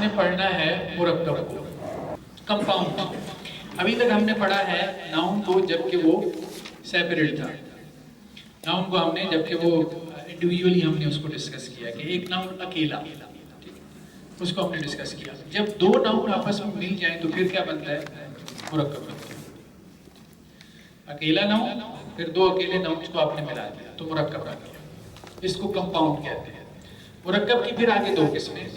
نے پڑھنا ہے مرکب کو، کمپاؤنڈ۔ ابھی تک ہم نے پڑھا ہے ناؤن کو جبکہ وہ سیپریٹ تھا، ناؤن کو ہم نے جبکہ وہ انڈیویجولی ہم نے اس کو ڈسکس کیا کہ ایک ناؤن اکیلا، اس کو ہم نے ڈسکس کیا۔ جب دو ناؤن آپس میں مل جائیں تو پھر کیا بنتا ہے؟ مرکب بنتا ہے۔ اکیلا ناؤن پھر دو اکیلے ناؤنز کو آپ نے ملا دیا تو مرکب بن گیا، اس کو کمپاؤنڈ کہتے ہیں۔ مرکب کی پھر آگے دو قسمیں،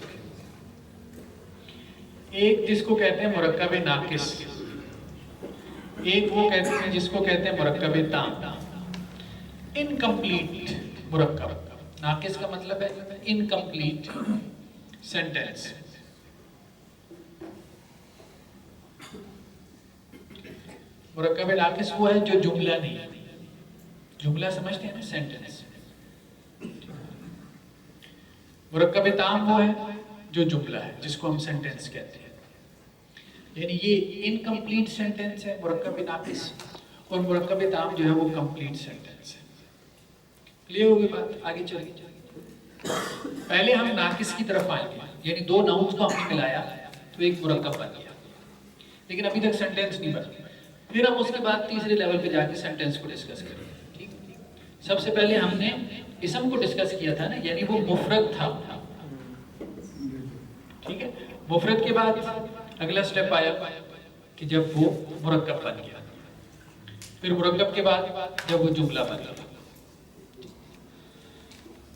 ایک جس کو کہتے ہیں مرکب ناقص، ایک وہ کہتے ہیں جس کو کہتے ہیں مرکب تام، انکمپلیٹ مرکب۔ ناقص کا مطلب ہے انکمپلیٹ سینٹینس۔ مرکب ناقص وہ ہے جو جملہ نہیں ہے، جملہ سمجھتے ہیں نا، سینٹینس۔ مرکب تام وہ ہے جو جملہ ہے، جس کو ہم سینٹینس کہتے ہیں۔ یعنی یہ انکمپلیٹ سینٹینس ہے مرکب ناقص، اور مرکب تام جو ہے وہ کمپلیٹ سینٹینس ہے۔ کلیئر ہوگی بات؟ آگے چلیے۔ پہلے ہم ناقص کی طرف آئیں گے، یعنی دو ناؤنز کو ہم نے ملایا تو ایک مرکب بن گیا، لیکن ابھی تک سینٹینس نہیں بن گیا۔ پھر ہم اس کے بعد تیسرے لیول پہ جا کے سینٹینس کو ڈسکس کریں گے، ٹھیک؟ سب سے پہلے ہم نے اسم کو ڈسکس کیا تھا نا، یعنی وہ مفرد تھا، ٹھیک ہے؟ مفرد کے بعد اگلا سٹیپ آیا کہ جب وہ مرکب بن گیا، پھر مرکب کے بعد جب وہ جملہ بن گیا۔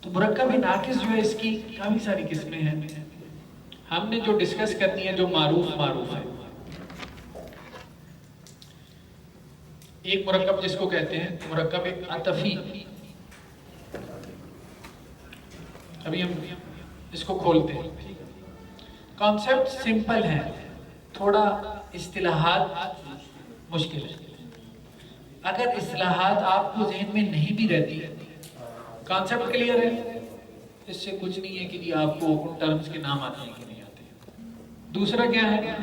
تو مرکب ناقص جو ہے اس کی کافی ساری قسمیں ہیں، ہم نے جو ڈسکس کرنی ہے جو معروف ہے۔ ایک مرکب جس کو کہتے ہیں مرکب عطفی، ابھی ہم اس کو کھولتے ہیں۔ کانسیپٹ سمپل ہے، تھوڑا اصطلاحات مشکل ہے۔ اگر اصطلاحات آپ کو ذہن میں نہیں بھی رہتی، کانسیپٹ کلیئر ہے، اس سے کچھ نہیں ہے کہ جی آپ کو ان ٹرمز کے نام آتے ہیں کہ نہیں آتے۔ دوسرا کیا ہے؟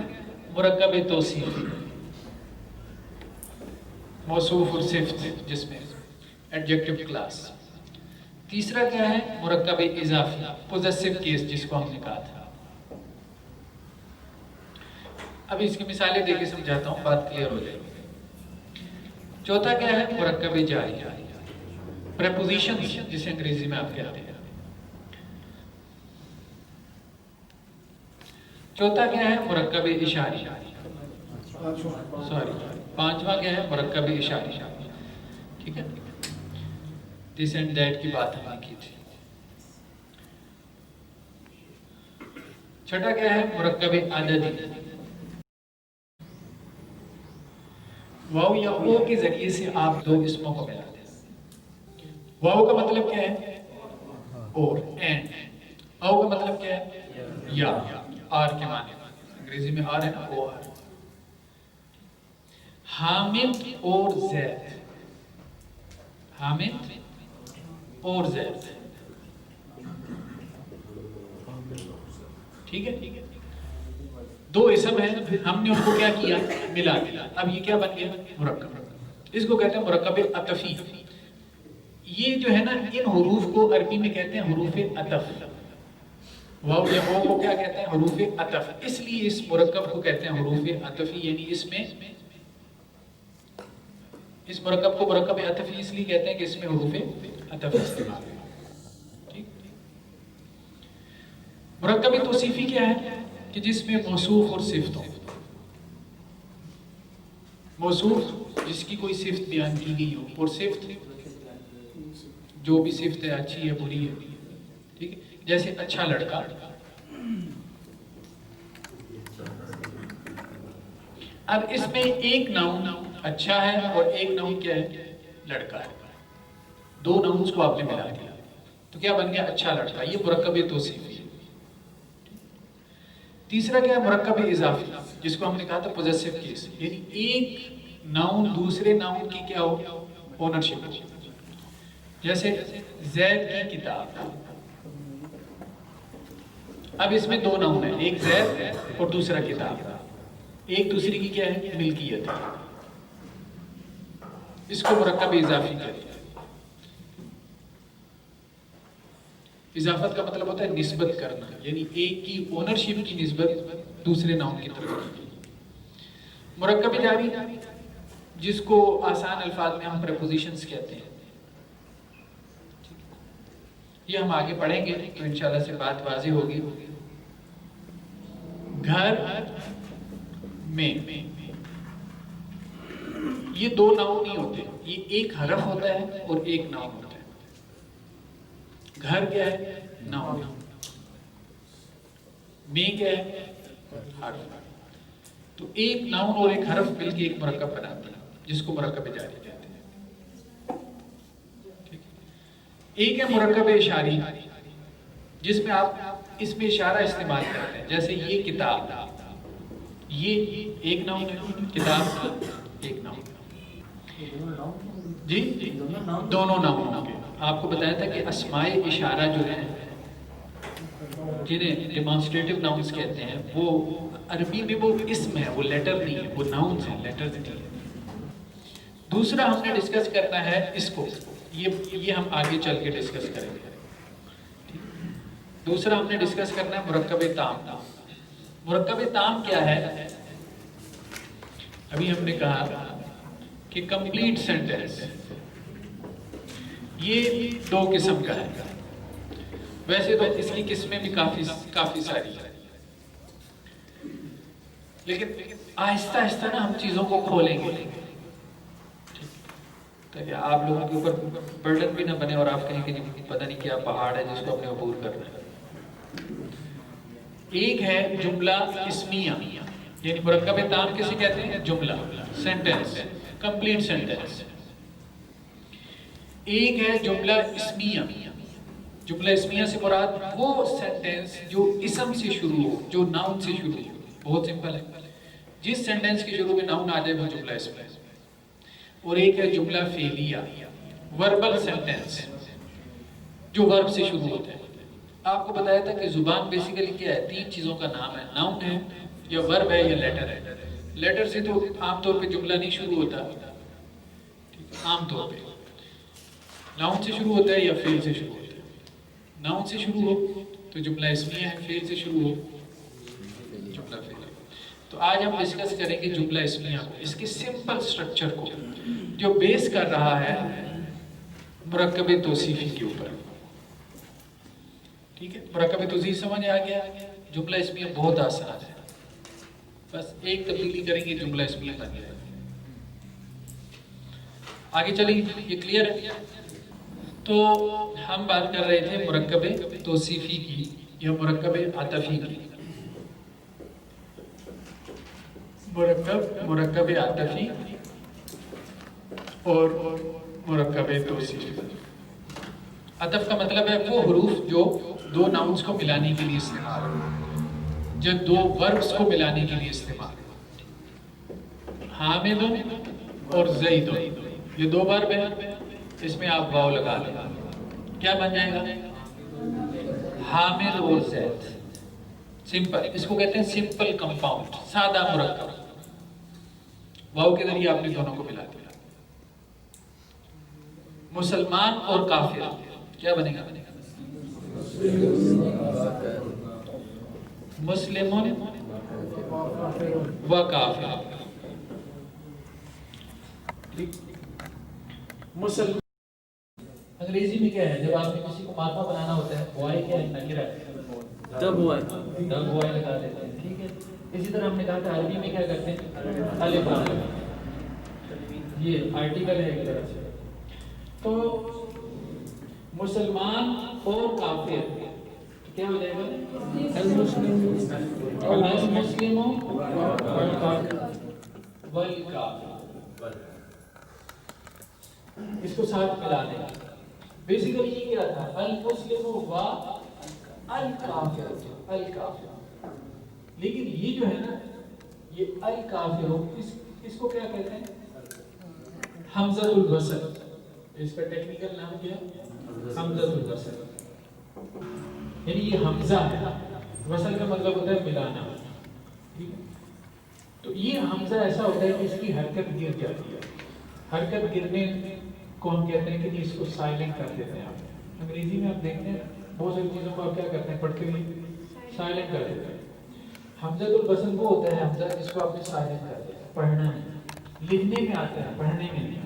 مرکب توصیف، موصوف اور صفت جس میں ایڈجیکٹو کلاس۔ تیسرا کیا ہے؟ مرکب اضافی، پوزیسو کیس جس کو ہم نے کہا تھا۔ اب اس کی مثالیں دے کے سمجھاتا ہوں، بات کلیئر ہو جائے گی۔ چوتھا کیا ہے؟ مرکب جاری، پریپوزیشن جسے انگریزی میں آپ کہتے ہیں۔ چوتھا کیا ہے؟ مرکب اشاری، پانچواں کیا ہے؟ مرکب اشاری، ٹھیک ہے؟ دس اینڈ دیٹ کی بات ہم نے کی تھی۔ چھٹا کیا ہے؟ مرکب عددی، واو یا او کے ذریعے سے آپ دو اسموں کو ملا دیں۔ واو کا مطلب کیا ہے؟ اور، اینڈ۔ او کا مطلب کیا ہے؟ یا، آر کے معنی، انگریزی میں آر ہے نا، او آر۔ حامد اور زید، حامد اور زید، ٹھیک ہے؟ دو اسم ہیں، ہم نے ان کو کیا کیا؟ ملا دیا۔ اب یہ کیا بن گیا؟ مرکب۔ اس کو کہتے ہیں مرکب عطفی۔ یہ جو ہے نا، ان حروف کو عربی میں کہتے ہیں حروف عطف۔ واو یا او کو کیا کہتے ہیں؟ حروف عطف۔ اس لیے اس مرکب کو کہتے ہیں حروف عطفی، یعنی اس میں، اس مرکب کو مرکب عطفی اس لیے کہتے ہیں کہ اس میں حروف عطف استعمال ہے، ٹھیک؟ مرکب توصیفی کیا ہے؟ کہ جس میں موصوف اور صفت ہو۔ موصوف جس کی کوئی صفت بیان کی گئی ہو، اور صفت جو بھی صفت ہے، اچھی ہے بری ہے، ٹھیک ہے؟ جیسے اچھا لڑکا، اب اس میں ایک ناؤن اچھا ہے اور ایک ناؤن کیا ہے؟ لڑکا ہے۔ دو ناؤنز کو آپ نے ملا دیا تو کیا بن گیا؟ اچھا لڑکا۔ یہ مرکب توصیفی ہے۔ تیسرا کیا ہے؟ مرکب اضافی، جس کو ہم نے کہا تھا پوزیسو کیس، یعنی ایک ناؤن دوسرے ناؤن کی کیا ہو؟ اونرشپ ہو۔ جیسے زید کی کتاب، اب اس میں دو ناؤن ہیں، ایک زید اور دوسرا کتاب، ایک دوسری کی کیا ہے؟ ملکیت ہے۔ اس کو مرکب اضافی کہتے ہیں۔ اضافت کا مطلب ہوتا ہے نسبت کرنا، یعنی ایک کی اونرشپ کی نسبت دوسرے ناؤن کی طرف۔ مرکب جاری جس کو آسان الفاظ میں ہم پریپوزیشنز کہتے ہیں، یہ ہم آگے پڑھیں گے تو انشاءاللہ سے بات واضح ہوگی۔ گھر میں یہ دو ناؤن نہیں ہوتے، یہ ایک حرف ہوتا ہے اور ایک ناؤن ہوتا ہے۔ گھر کیا ہے؟ ناؤن۔ میں کیا ہے؟ حرف۔ تو ایک ناؤن اور ایک حرف مل کے ایک مرکب بناتے ہیں جس کو مرکب جاری کہتے ہیں۔ ایک ہے مرکب اشاری جس میں آپ اس میں اشارہ استعمال کرتے ہیں، جیسے یہ کتاب، یہ ایک ناؤن ہے، کتاب ایک ناؤن۔ جی دونوں ناؤن ہوں گے۔ آپ کو بتایا تھا کہ اسماء اشارہ جو ہیں جنہیں ڈیمانسٹریٹو ناؤنز کہتے ہیں، وہ عربی میں وہ اسم ہے، وہ لیٹر نہیں ہے، وہ ناؤنز ہیں، لیٹر نہیں ہے۔ دوسرا ہم نے ڈسکس کرنا ہے اس کو، یہ ہم آگے چل کے ڈسکس کریں گے۔ دوسرا ہم نے ڈسکس کرنا ہے مرکب تام۔ مرکب تام کیا ہے؟ ابھی ہم نے کہا کہ کمپلیٹ سینٹینس یہ دو قسم کا ہے، ویسے تو اس کی قسمیں بھی کافی ساری ہیں، لیکن آہستہ آہستہ نا ہم چیزوں کو کھولیں گے تاکہ آپ لوگوں کے اوپر برڈن بھی نہ بنے اور آپ کہیں کہ پتہ نہیں کیا پہاڑ ہے جس کو ہم نے عبور کرنا ہے۔ ایک ہے جملہ اسمیہ، یعنی مرکب تام کسے کہتے ہیں؟ جملہ، سینٹینس، کمپلیٹ سینٹینس۔ ایک ہے جملہ اسمیہ۔ جملہ اسمیہ سے مراد وہ سینٹینس جو اسم سے شروع ہو، جو ناؤن سے شروع ہو۔ بہت سمپل ہے، جس سینٹینس کے شروع میں ناؤن آ جائے وہ جملہ اسمیہ۔ اور ایک ہے جملہ فعلیہ، وربل سینٹینس، جو ورب سے شروع ہوتا ہے۔ آپ کو بتایا تھا کہ زبان بیسیکلی کیا ہے؟ تین چیزوں کا نام ہے، ناؤن ہے یا ورب ہے یا لیٹر ہے۔ لیٹر سے تو عام طور پہ جملہ نہیں شروع ہوتا، عام طور پہ ناؤن سے شروع ہوتا ہے یا فعل سے شروع ہوتا ہے۔ ناؤن سے شروع ہو تو جملہ اسمیہ ہے، فعل سے شروع ہو جملہ فعلیہ۔ تو آج ہم ڈسکس کریں گے جملہ اسمیہ کو، اس کے سمپل سٹرکچر کو، جو بیس کر رہا ہے مرکب توصیفی کے اوپر۔ ٹھیک ہے، مرکب توصیف سمجھ آ گیا؟ جملہ اسمیہ بہت آسان ہے، بس ایک تبدیلی کریں گے جملہ اسمیہ بن جائے گا۔ آگے چلیں، یہ کلیئر ہے؟ تو ہم بات کر رہے تھے مرکب توصیفی کی یا مرکب عطفی کی۔ مرکب عطفی اور مرکب توصیفی۔ عطف کا مطلب ہے وہ حروف جو دو ناؤنز کو ملانے کے لیے استعمال ہو، جو دو وربز کو ملانے کے لیے استعمال ہو۔ حامد اور زید، یہ دو ورب ہیں، اس میں آپ واو لگا لیں، کیا بن جائے گا؟ حامد اور زید۔ سمپل، اس کو کہتے ہیں سمپل کمپاؤنڈ، سادہ مرکب۔ واو کے ذریعے آپ نے دونوں کو ملا دیا۔ مسلمان اور کافر، کیا بنے گا؟ مسلم و کافر۔ مسلمان انگریزی میں کیا ہے؟ جب آپ نے کسی کو مادہ بنانا ہوتا ہے، بوائے کیا ہے؟ نکرہ ہے، ڈب بوائے لگا دیتے ہیں۔ ٹھیک ہے، اسی طرح ہم نے کہا تھا عربی میں کیا کرتے ہیں؟ الف لام، یہ آرٹیکل ہے ایک طرح سے۔ تو مسلمان اور کافر کیا ہو جائے گا؟ المسلم والکافر، اس کو ساتھ ملا دیں۔ بیسیکلی یہ کیا تھا؟ المسلم و الکافر، الکافر۔ لیکن یہ جو ہے نا، یہ الکافر، اس کو کیا کہتے ہیں؟ حمزۃ الوصل۔ اس کا ٹیکنیکل نام کیا ہے؟ حمزۃ الوصل، یعنی یہ حمزہ ہے، وصل کا مطلب ہوتا ہے ملانا۔ ٹھیک ہے، تو یہ حمزہ ایسا ہوتا ہے کہ اس کی حرکت گر جاتی ہے۔ حرکت گرنے کو ہم کہتے ہیں کہ اس کو سائلنٹ کر دیتے ہیں۔ آپ انگریزی میں آپ دیکھتے ہیں بہت ساری چیزوں کو آپ کیا کرتے ہیں پڑھتے ہوئے سائلنٹ کر دیتے ہیں. حمزۃ الوصل وہ ہوتا ہے حمزہ جس کو آپ نے سائلنٹ کر دیا, پڑھنا نہیں, لکھنے میں آتا ہے پڑھنے میں نہیں.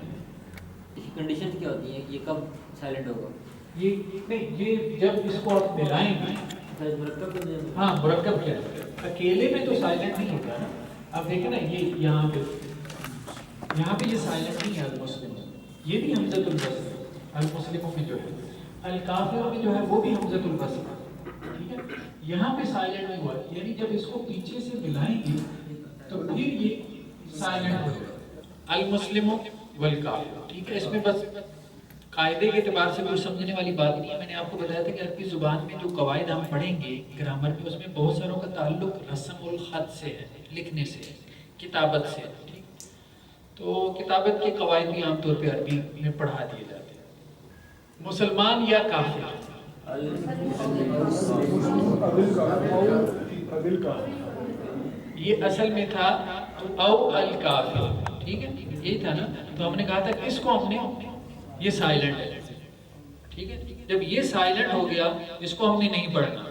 کنڈیشن کیا ہوتی ہے کہ یہ کب سائلنٹ ہوگا؟ یہ نہیں, یہ جب اس کو آپ ملائیں گے. مرکب ہاں مرکب کیا ہے, اکیلے میں تو سائلنٹ نہیں ہوتا نا. اب دیکھیں نا یہ یہاں پہ یہ سائلنٹ نہیں ہے المسلم, یہ بھی حمزۃ الوصل. المسلموں میں جو ہے, الکافر میں جو ہے وہ بھی حمزۃ الوصل, ٹھیک ہے. یہاں پہ سائلنٹ نہیں ہوا, یعنی جب اس کو پیچھے سے ملائیں گے تو پھر یہ سائلنٹ ہو جائے گا. المسلموں والکافر, ٹھیک ہے. اس میں بس قاعدے کے اعتبار سے کچھ سمجھنے والی بات نہیں ہے. میں نے آپ کو بتایا تھا کہ عربی زبان میں جو قواعد ہم پڑھیں گے گرامر میں, اس میں بہت ساروں کا تعلق رسم الخط سے ہے, لکھنے سے, کتابت سے. تو کتابت کے قواعد بھی عام طور پہ عربی میں پڑھا دیے جاتے ہیں. مسلمان یا کافر, یہ اصل میں تھا او الکافر, ٹھیک ہے, یہی تھا نا. تو ہم نے کہا تھا اس کو ہم نے یہ سائلنٹ ہے, ٹھیک ہے. جب یہ سائلنٹ ہو گیا اس کو ہم نے نہیں پڑھنا,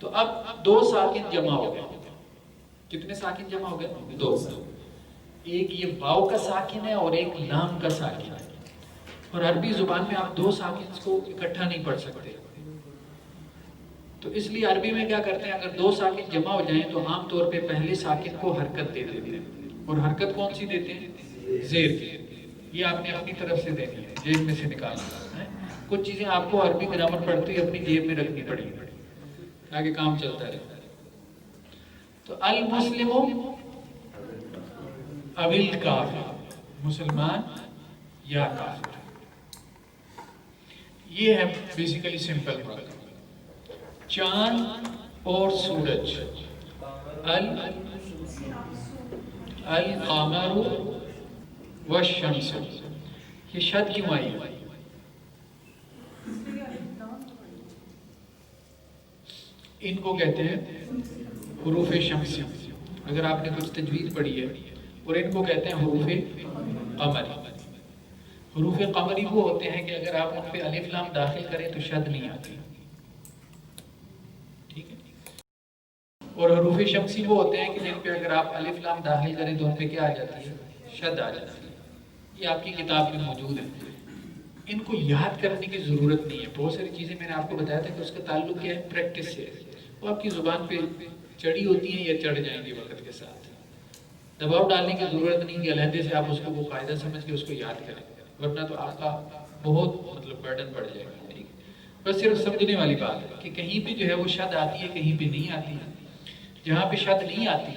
تو اب دو ساکن جمع ہو گئے. کتنے ساکن جمع ہو گئے؟ دو. ایک یہ واو کا ساکن ہے اور ایک لام کا ساکن ہے. اور عربی زبان میں آپ دو ساکن کو اکٹھا نہیں پڑھ سکتے. تو اس لیے عربی میں کیا کرتے ہیں, اگر دو ساکن جمع ہو جائیں تو عام طور پہ پہلے ساکن کو حرکت دے دیتے ہیں. اور حرکت کون سی دیتے ہیں؟ زیر کی. یہ آپ نے اپنی طرف سے دینی ہے, جیب میں سے نکالنا ہے. کچھ چیزیں آپ کو عربی گرامر پڑھتے ہوئے اپنی جیب میں رکھنی پڑیں گی تاکہ کام چلتا رہے. تو المسلم او الکافر, مسلمان یا کافر, یہ ہے بیسیکلی سمپل بات. چاند اور سورج, القمر والشمس, یہ شد کیوں آئی؟ ان کو کہتے ہیں حروف شمسی. اگر آپ نے کچھ تجوید پڑھی ہے, اور ان کو کہتے ہیں حروف قمری. حروف قمری وہ ہوتے ہیں کہ اگر آپ ان پہ الف لام داخل کریں تو شد نہیں آتی, ٹھیک ہے. اور حروف شمسی وہ ہوتے ہیں کہ جن پہ اگر آپ الف لام داخل کریں تو ان پہ کیا آ جاتی ہے؟ شد آ جاتی ہے. یہ آپ کی کتاب میں موجود ہے. ان کو یاد کرنے کی ضرورت نہیں ہے. بہت ساری چیزیں میں نے آپ کو بتایا تھا کہ اس کا تعلق کیا ہے؟ پریکٹس سے. وہ آپ کی زبان پہ چڑھی ہوتی ہیں یا چڑھ جائیں گی وقت کے ساتھ. دباؤ ڈالنے کی ضرورت نہیں کہ علیحدے سے آپ اس کو وہ قاعدہ سمجھ کے اس کو یاد کریں, ورنہ تو آپ کا بہت برڈن بڑھ جائے گا, ٹھیک ہے. بس صرف سمجھنے والی بات ہے کہ کہیں پہ جو ہے وہ شد آتی ہے, کہیں پہ نہیں آتی. جہاں پہ شد نہیں آتی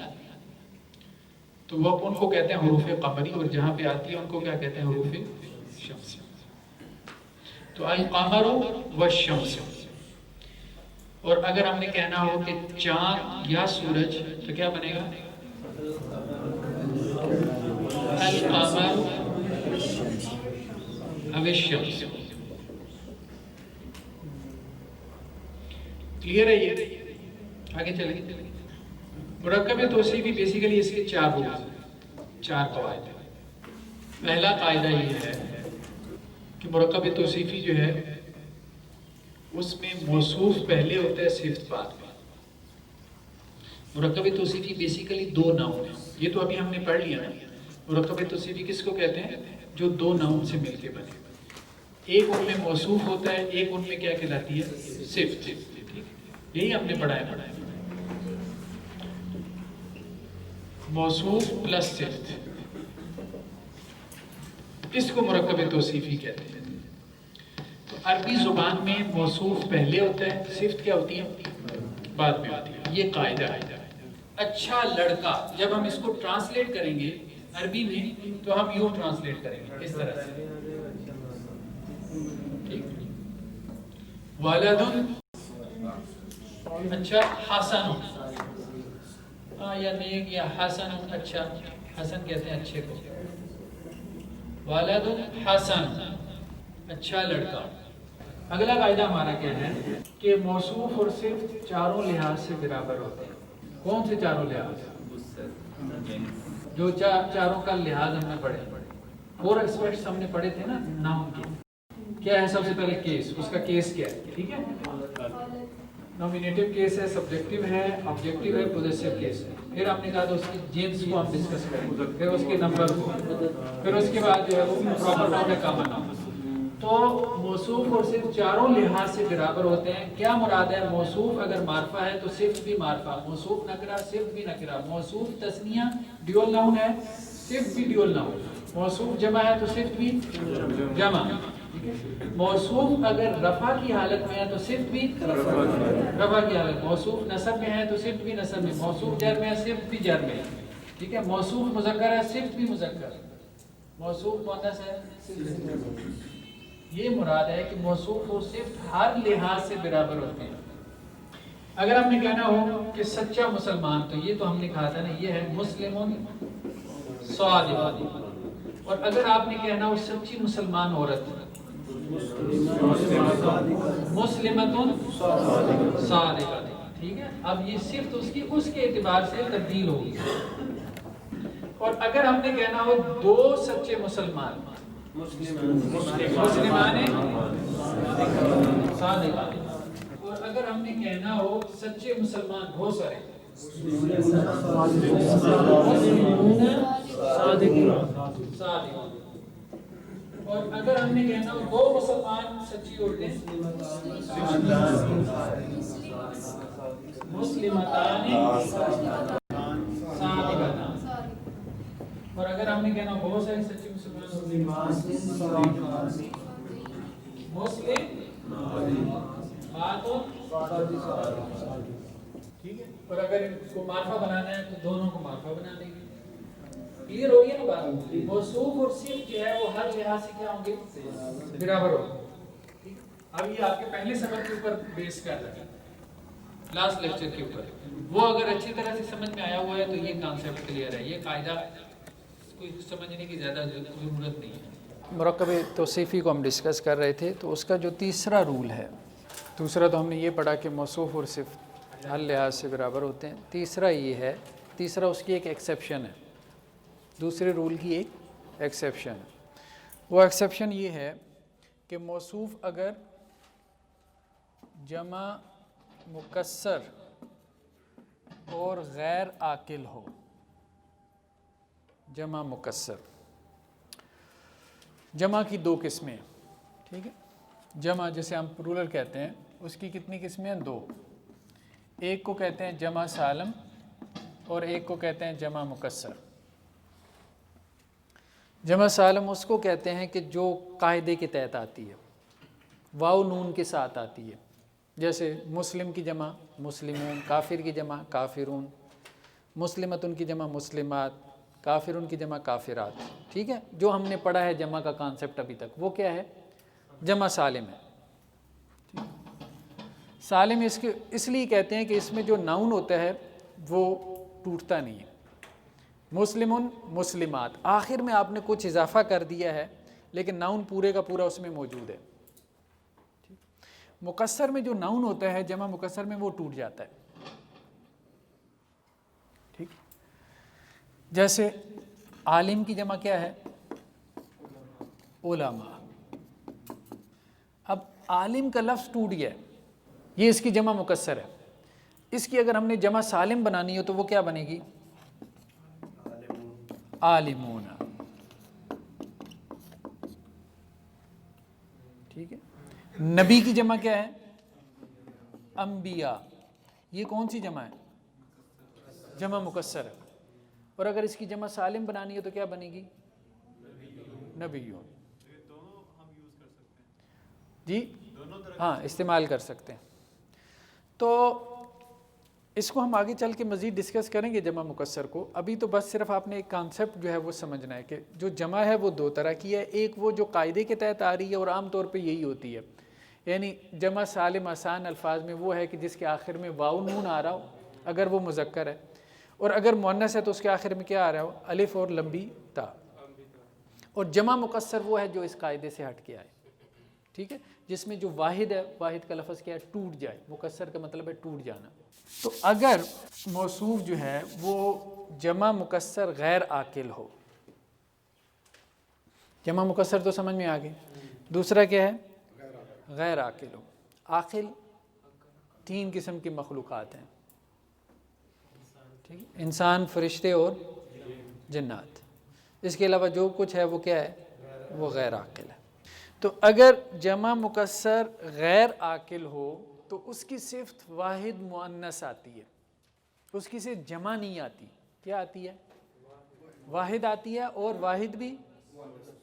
تو وہ ان کو کہتے ہیں حروف قمری, اور جہاں پہ آتی ہے ان کو کیا کہتے ہیں؟ حروف شمسی. تو القمر والشمس. اور اگر ہم نے کہنا ہو کہ چاند یا سورج تو کیا بنے گا؟ القمر او الشمس. کلیئر ہے یہ؟ آگے چلیں. مرکب توصیفی بیسیکلی اس کے چار رول, چار قواعد ہیں. پہلا قاعدہ یہ ہے کہ مرکب توصیفی جو ہے اس میں موصوف پہلے ہوتا ہے, صفت بعد میں. مرکب توصیفی بیسیکلی دو ناؤن ہیں. یہ تو ابھی ہم نے پڑھ لیا نا. مرکب توصیفی کس کو کہتے ہیں؟ جو دو ناؤن سے مل کے بنے. ایک ان میں موصوف ہوتا ہے, ایک ان میں کیا کہلاتی ہے؟ صفت. یہی ہم نے پڑھایا. موصوف پلس صفت, اس کو مرکب توصیفی کہتے ہیں. تو عربی زبان میں موصوف پہلے ہوتا ہے, صفت کیا ہوتی ہے؟ بعد میں ہوتی ہے. یہ قاعدہ ہے. اچھا لڑکا, جب ہم اس کو ٹرانسلیٹ کریں گے عربی میں تو ہم یوں ٹرانسلیٹ کریں گے اس طرح سے, ٹھیک. والدن, اچھا حسن, یا نیک, یا حسن, اچھا. حسن کہتے ہیں اچھے کو. والد حسن, اچھا لڑکا. اگلا قاعدہ ہمارا کیا ہے کہ موصوف اور صفت چاروں لحاظ سے برابر ہوتے ہیں. کون سے چاروں لحاظ؟ جو چاروں کا لحاظ ہم نے پڑھے. 4 اسپیکٹس ہم نے پڑھے تھے نا ناؤن کے. کیا ہے سب سے پہلے کیس، اس کا کیس کیا ہے، ٹھیک ہے، نومینیٹو کیس ہے، سبجیکٹیو ہے، آبجیکٹیو ہے، پوزیسو کیس ہے. پھر آپ نے کہا تو اس کی جنس کو ہم ڈسکس کریں گے، پھر اس کے نمبر کو، پھر اس کے بعد جو ہے وہ پراپر ناؤن ہے، کامن ناؤن. تو موصوف اور صرف چاروں لحاظ سے برابر ہوتے ہیں. کیا مراد ہے؟ موصوف اگر معرفہ ہے تو صرف بھی معرفہ، موصوف نکرہ صرف بھی نکرہ، موصوف تثنیہ ڈیول ناؤن ہے صرف بھی ڈیول ناؤن، موصوف جمع ہے تو صرف بھی جمع. موصوف اگر رفع کی حالت میں ہے تو صرف بھی رفع کی حالت، موصوف نصب میں ہے تو صرف بھی نصب میں، موصوف جر میں ہے صرف بھی جر میں، ٹھیک ہے. موصوف مذکر ہے صرف بھی مذکر، موصوف مؤنث ہے صرف. یہ مراد ہے کہ موصوف و صرف ہر لحاظ سے برابر ہوتے ہیں. اگر ہم نے کہنا ہو کہ سچا مسلمان، تو یہ تو ہم نے کہا تھا نا، یہ ہے مسلمون صادق. اور اگر آپ نے کہنا ہو سچی مسلمان عورت، مسلمتن صادقہ، ٹھیک ہے. اب یہ صرف اس کے اعتبار سے تبدیل ہوگی. اور اگر ہم نے کہنا ہو دو سچے مسلمان، مسلمان صادقہ. اور اگر ہم نے کہنا ہو سچے مسلمان بہت سارے، صادق. اور اگر ہم نے کہنا ہو دو مسلمان سچی عورتیں، مسلمتان صادقتان. اور اگر ہم نے کہنا ہو بہت سارے سچے مسلمان، مسلم ٹھیک ہے. اور اگر اس کو معرفہ بنانا ہے تو دونوں کو معرفہ بنا دیں گے. کلیئر ہو گیا نا بات؟ موصوف اور صرف جو ہے وہ ہر لحاظ سے کیا ہوں گے؟ برابر ہوں گے. اب یہ آپ کے پہلے سبق کے اوپر بیس کر رہا ہے، لاسٹ لیکچر کے اوپر. وہ اگر اچھی طرح سے سمجھ میں آیا ہوا ہے تو یہ کانسیپٹ کلیئر ہے. یہ قاعدہ کوئی سمجھنے کی زیادہ ضرورت نہیں ہے. مرکب توصیفی کو ہم ڈسکس کر رہے تھے، تو اس کا جو تیسرا رول ہے، دوسرا تو ہم نے یہ پڑھا کہ موصوف اور صرف ہر لحاظ سے برابر ہوتے ہیں. تیسرا یہ ہے، تیسرا اس کی ایک ایکسیپشن ہے، دوسرے رول کی ایک ایکسیپشن ہے. وہ ایکسیپشن یہ ہے کہ موصوف اگر جمع مکسر اور غیر عاقل ہو، جمع مکسر، جمع کی دو قسمیں، ٹھیک ہے. جمع جسے ہم پلورل کہتے ہیں، اس کی کتنی قسمیں ہیں؟ دو. ایک کو کہتے ہیں جمع سالم اور ایک کو کہتے ہیں جمع مکسر. جمع سالم اس کو کہتے ہیں کہ جو قاعدے کے تحت آتی ہے، واو نون کے ساتھ آتی ہے. جیسے مسلم کی جمع مسلمون، کافر کی جمع کافرون، مسلمتن کی جمع مسلمات، کافرون کی جمع کافرات. ٹھیک ہے. جو ہم نے پڑھا ہے جمع کا کانسیپٹ ابھی تک، وہ کیا ہے؟ جمع سالم ہے. سالم اس لیے کہتے ہیں کہ اس میں جو ناؤن ہوتا ہے وہ ٹوٹتا نہیں ہے. مسلمون مسلمات، آخر میں آپ نے کچھ اضافہ کر دیا ہے لیکن ناؤن پورے کا پورا اس میں موجود ہے. مکسر میں جو ناؤن ہوتا ہے، جمع مکسر میں، وہ ٹوٹ جاتا ہے. ٹھیک. جیسے عالم کی جمع کیا ہے؟ علماء. اب عالم کا لفظ ٹوٹ گیا ہے، یہ اس کی جمع مکسر ہے. اس کی اگر ہم نے جمع سالم بنانی ہو تو وہ کیا بنے گی؟ عالمون. ٹھیک ہے. نبی کی جمع کیا ہے؟ انبیاء. یہ کون سی جمع ہے؟ جمع مکسر ہے. اور اگر اس کی جمع سالم بنانی ہے تو کیا بنے گی؟ نبیون. جی ہاں، استعمال کر سکتے ہیں. تو اس کو ہم آگے چل کے مزید ڈسکس کریں گے جمع مکسر کو. ابھی تو بس صرف آپ نے ایک کانسیپٹ جو ہے وہ سمجھنا ہے کہ جو جمع ہے وہ دو طرح کی ہے. ایک وہ جو قاعدے کے تحت آ رہی ہے اور عام طور پہ یہی ہوتی ہے، یعنی جمع سالم آسان الفاظ میں وہ ہے کہ جس کے آخر میں واو نون آ رہا ہو اگر وہ مذکر ہے، اور اگر مؤنث ہے تو اس کے آخر میں کیا آ رہا ہو؟ الف اور لمبی تا. اور جمع مکسر وہ ہے جو اس قاعدے سے ہٹ کے آئے. ٹھیک ہے. جس میں جو واحد ہے، واحد کا لفظ کیا ہے؟ ٹوٹ جائے. مکسر کا مطلب ہے ٹوٹ جانا. تو اگر موصوف جو ہے وہ جمع مکسر غیر عاقل ہو، جمع مکسر تو سمجھ میں آ گئی. دوسرا کیا ہے؟ غیر عاقل ہو. عاقل 3 قسم کی مخلوقات ہیں, ٹھیک ہے, انسان, فرشتے اور جنات. اس کے علاوہ جو کچھ ہے وہ کیا ہے, وہ غیر عاقل ہے. تو اگر جمع مکسر غیر عاقل ہو تو اس کی صفت واحد مؤنث آتی ہے, اس کی صرف جمع نہیں آتی. کیا آتی ہے؟ واحد آتی ہے, اور واحد بھی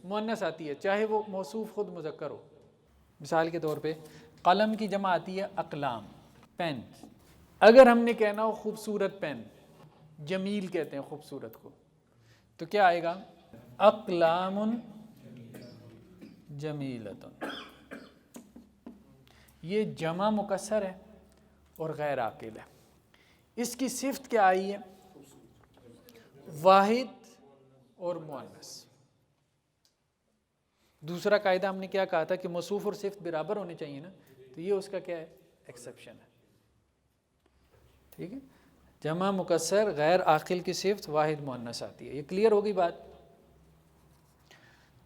مؤنث آتی ہے, چاہے وہ موصوف خود مذکر ہو. مثال کے طور پہ قلم کی جمع آتی ہے اقلام, پین. اگر ہم نے کہنا ہو خوبصورت پین, جمیل کہتے ہیں خوبصورت کو, تو کیا آئے گا؟ اقلام جمیلۃ. یہ جمع مکسر ہے اور غیر عاقل ہے. اس کی صفت کیا آئی ہے؟ واحد اور مؤنث. دوسرا قاعدہ ہم نے کیا کہا تھا کہ موصوف اور صفت برابر ہونے چاہیے نا, تو یہ اس کا کیا ہے؟ ایکسیپشن ہے. ٹھیک ہے, جمع مکسر غیر عاقل کی صفت واحد مؤنث آتی ہے. یہ کلیئر ہوگی بات.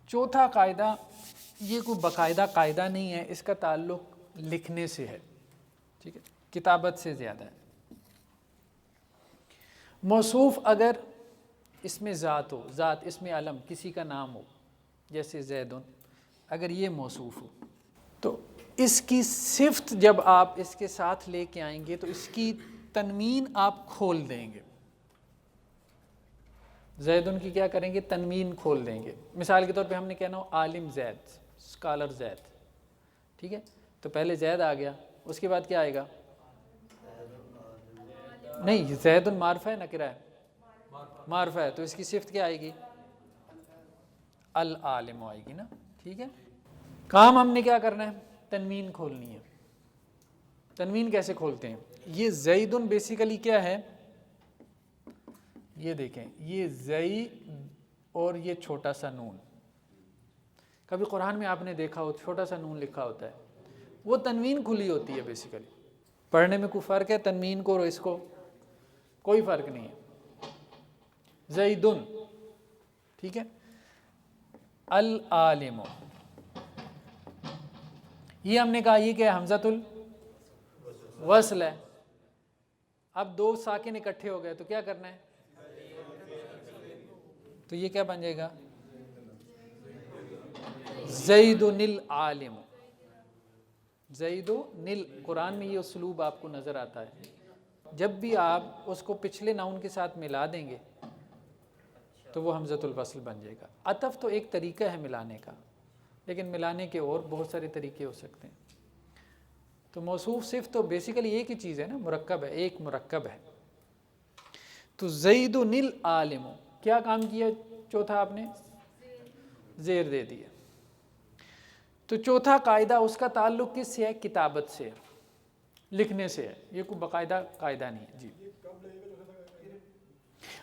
چوتھا قاعدہ, یہ کوئی باقاعدہ قاعدہ نہیں ہے, اس کا تعلق لکھنے سے ہے, ٹھیک ہے, کتابت سے زیادہ ہے. موصوف اگر اس میں ذات ہو, ذات اس میں علم کسی کا نام ہو, جیسے زیدن, اگر یہ موصوف ہو تو اس کی صفت جب آپ اس کے ساتھ لے کے آئیں گے تو اس کی تنوین آپ کھول دیں گے. زیدن کی کیا کریں گے؟ تنوین کھول دیں گے. مثال کے طور پہ ہم نے کہنا ہو عالم زید, اسکالر زید, ٹھیک ہے, تو پہلے زید آ گیا, اس کے بعد کیا آئے گا؟ نہیں, زیدن معرفہ ہے نکرہ ہے؟ معرفہ ہے, تو اس کی صفت کیا آئے گی؟ العالم آئے گی نا. ٹھیک ہے, کام ہم نے کیا کرنا ہے؟ تنوین کھولنی ہے. تنوین کیسے کھولتے ہیں؟ یہ زیدن بیسیکلی کیا ہے؟ یہ دیکھیں, یہ زئی اور یہ چھوٹا سا نون, کبھی قرآن میں آپ نے دیکھا ہو چھوٹا سا نون لکھا ہوتا ہے, وہ تنوین کھلی ہوتی ہے بیسیکلی. پڑھنے میں کوئی فرق ہے تنوین کو اور اس کو؟ کوئی فرق نہیں ہے. زیدن, ٹھیک ہے, العالم, یہ ہم نے کہا یہ کہ حمزۃ الوصل ہے. اب 2 ساکن اکٹھے ہو گئے تو کیا کرنا ہے؟ تو یہ کیا بن جائے گا؟ زیدن العالم. زیدن, قرآن میں یہ اسلوب آپ کو نظر آتا ہے. جب بھی آپ اس کو پچھلے ناؤن کے ساتھ ملا دیں گے تو وہ حمزۃ الوصل بن جائے گا. عطف تو ایک طریقہ ہے ملانے کا, لیکن ملانے کے اور بہت سارے طریقے ہو سکتے ہیں. تو موصوف صفت تو بیسیکلی ایک ہی چیز ہے نا, مرکب ہے, ایک مرکب ہے. تو زیدن العالم, کیا کام کیا چوتھا آپ نے؟ زیر دے دیا. تو چوتھا قاعدہ اس کا تعلق کس سے ہے؟ کتابت سے, لکھنے سے ہے. یہ کوئی باقاعدہ قاعدہ نہیں ہے. جی,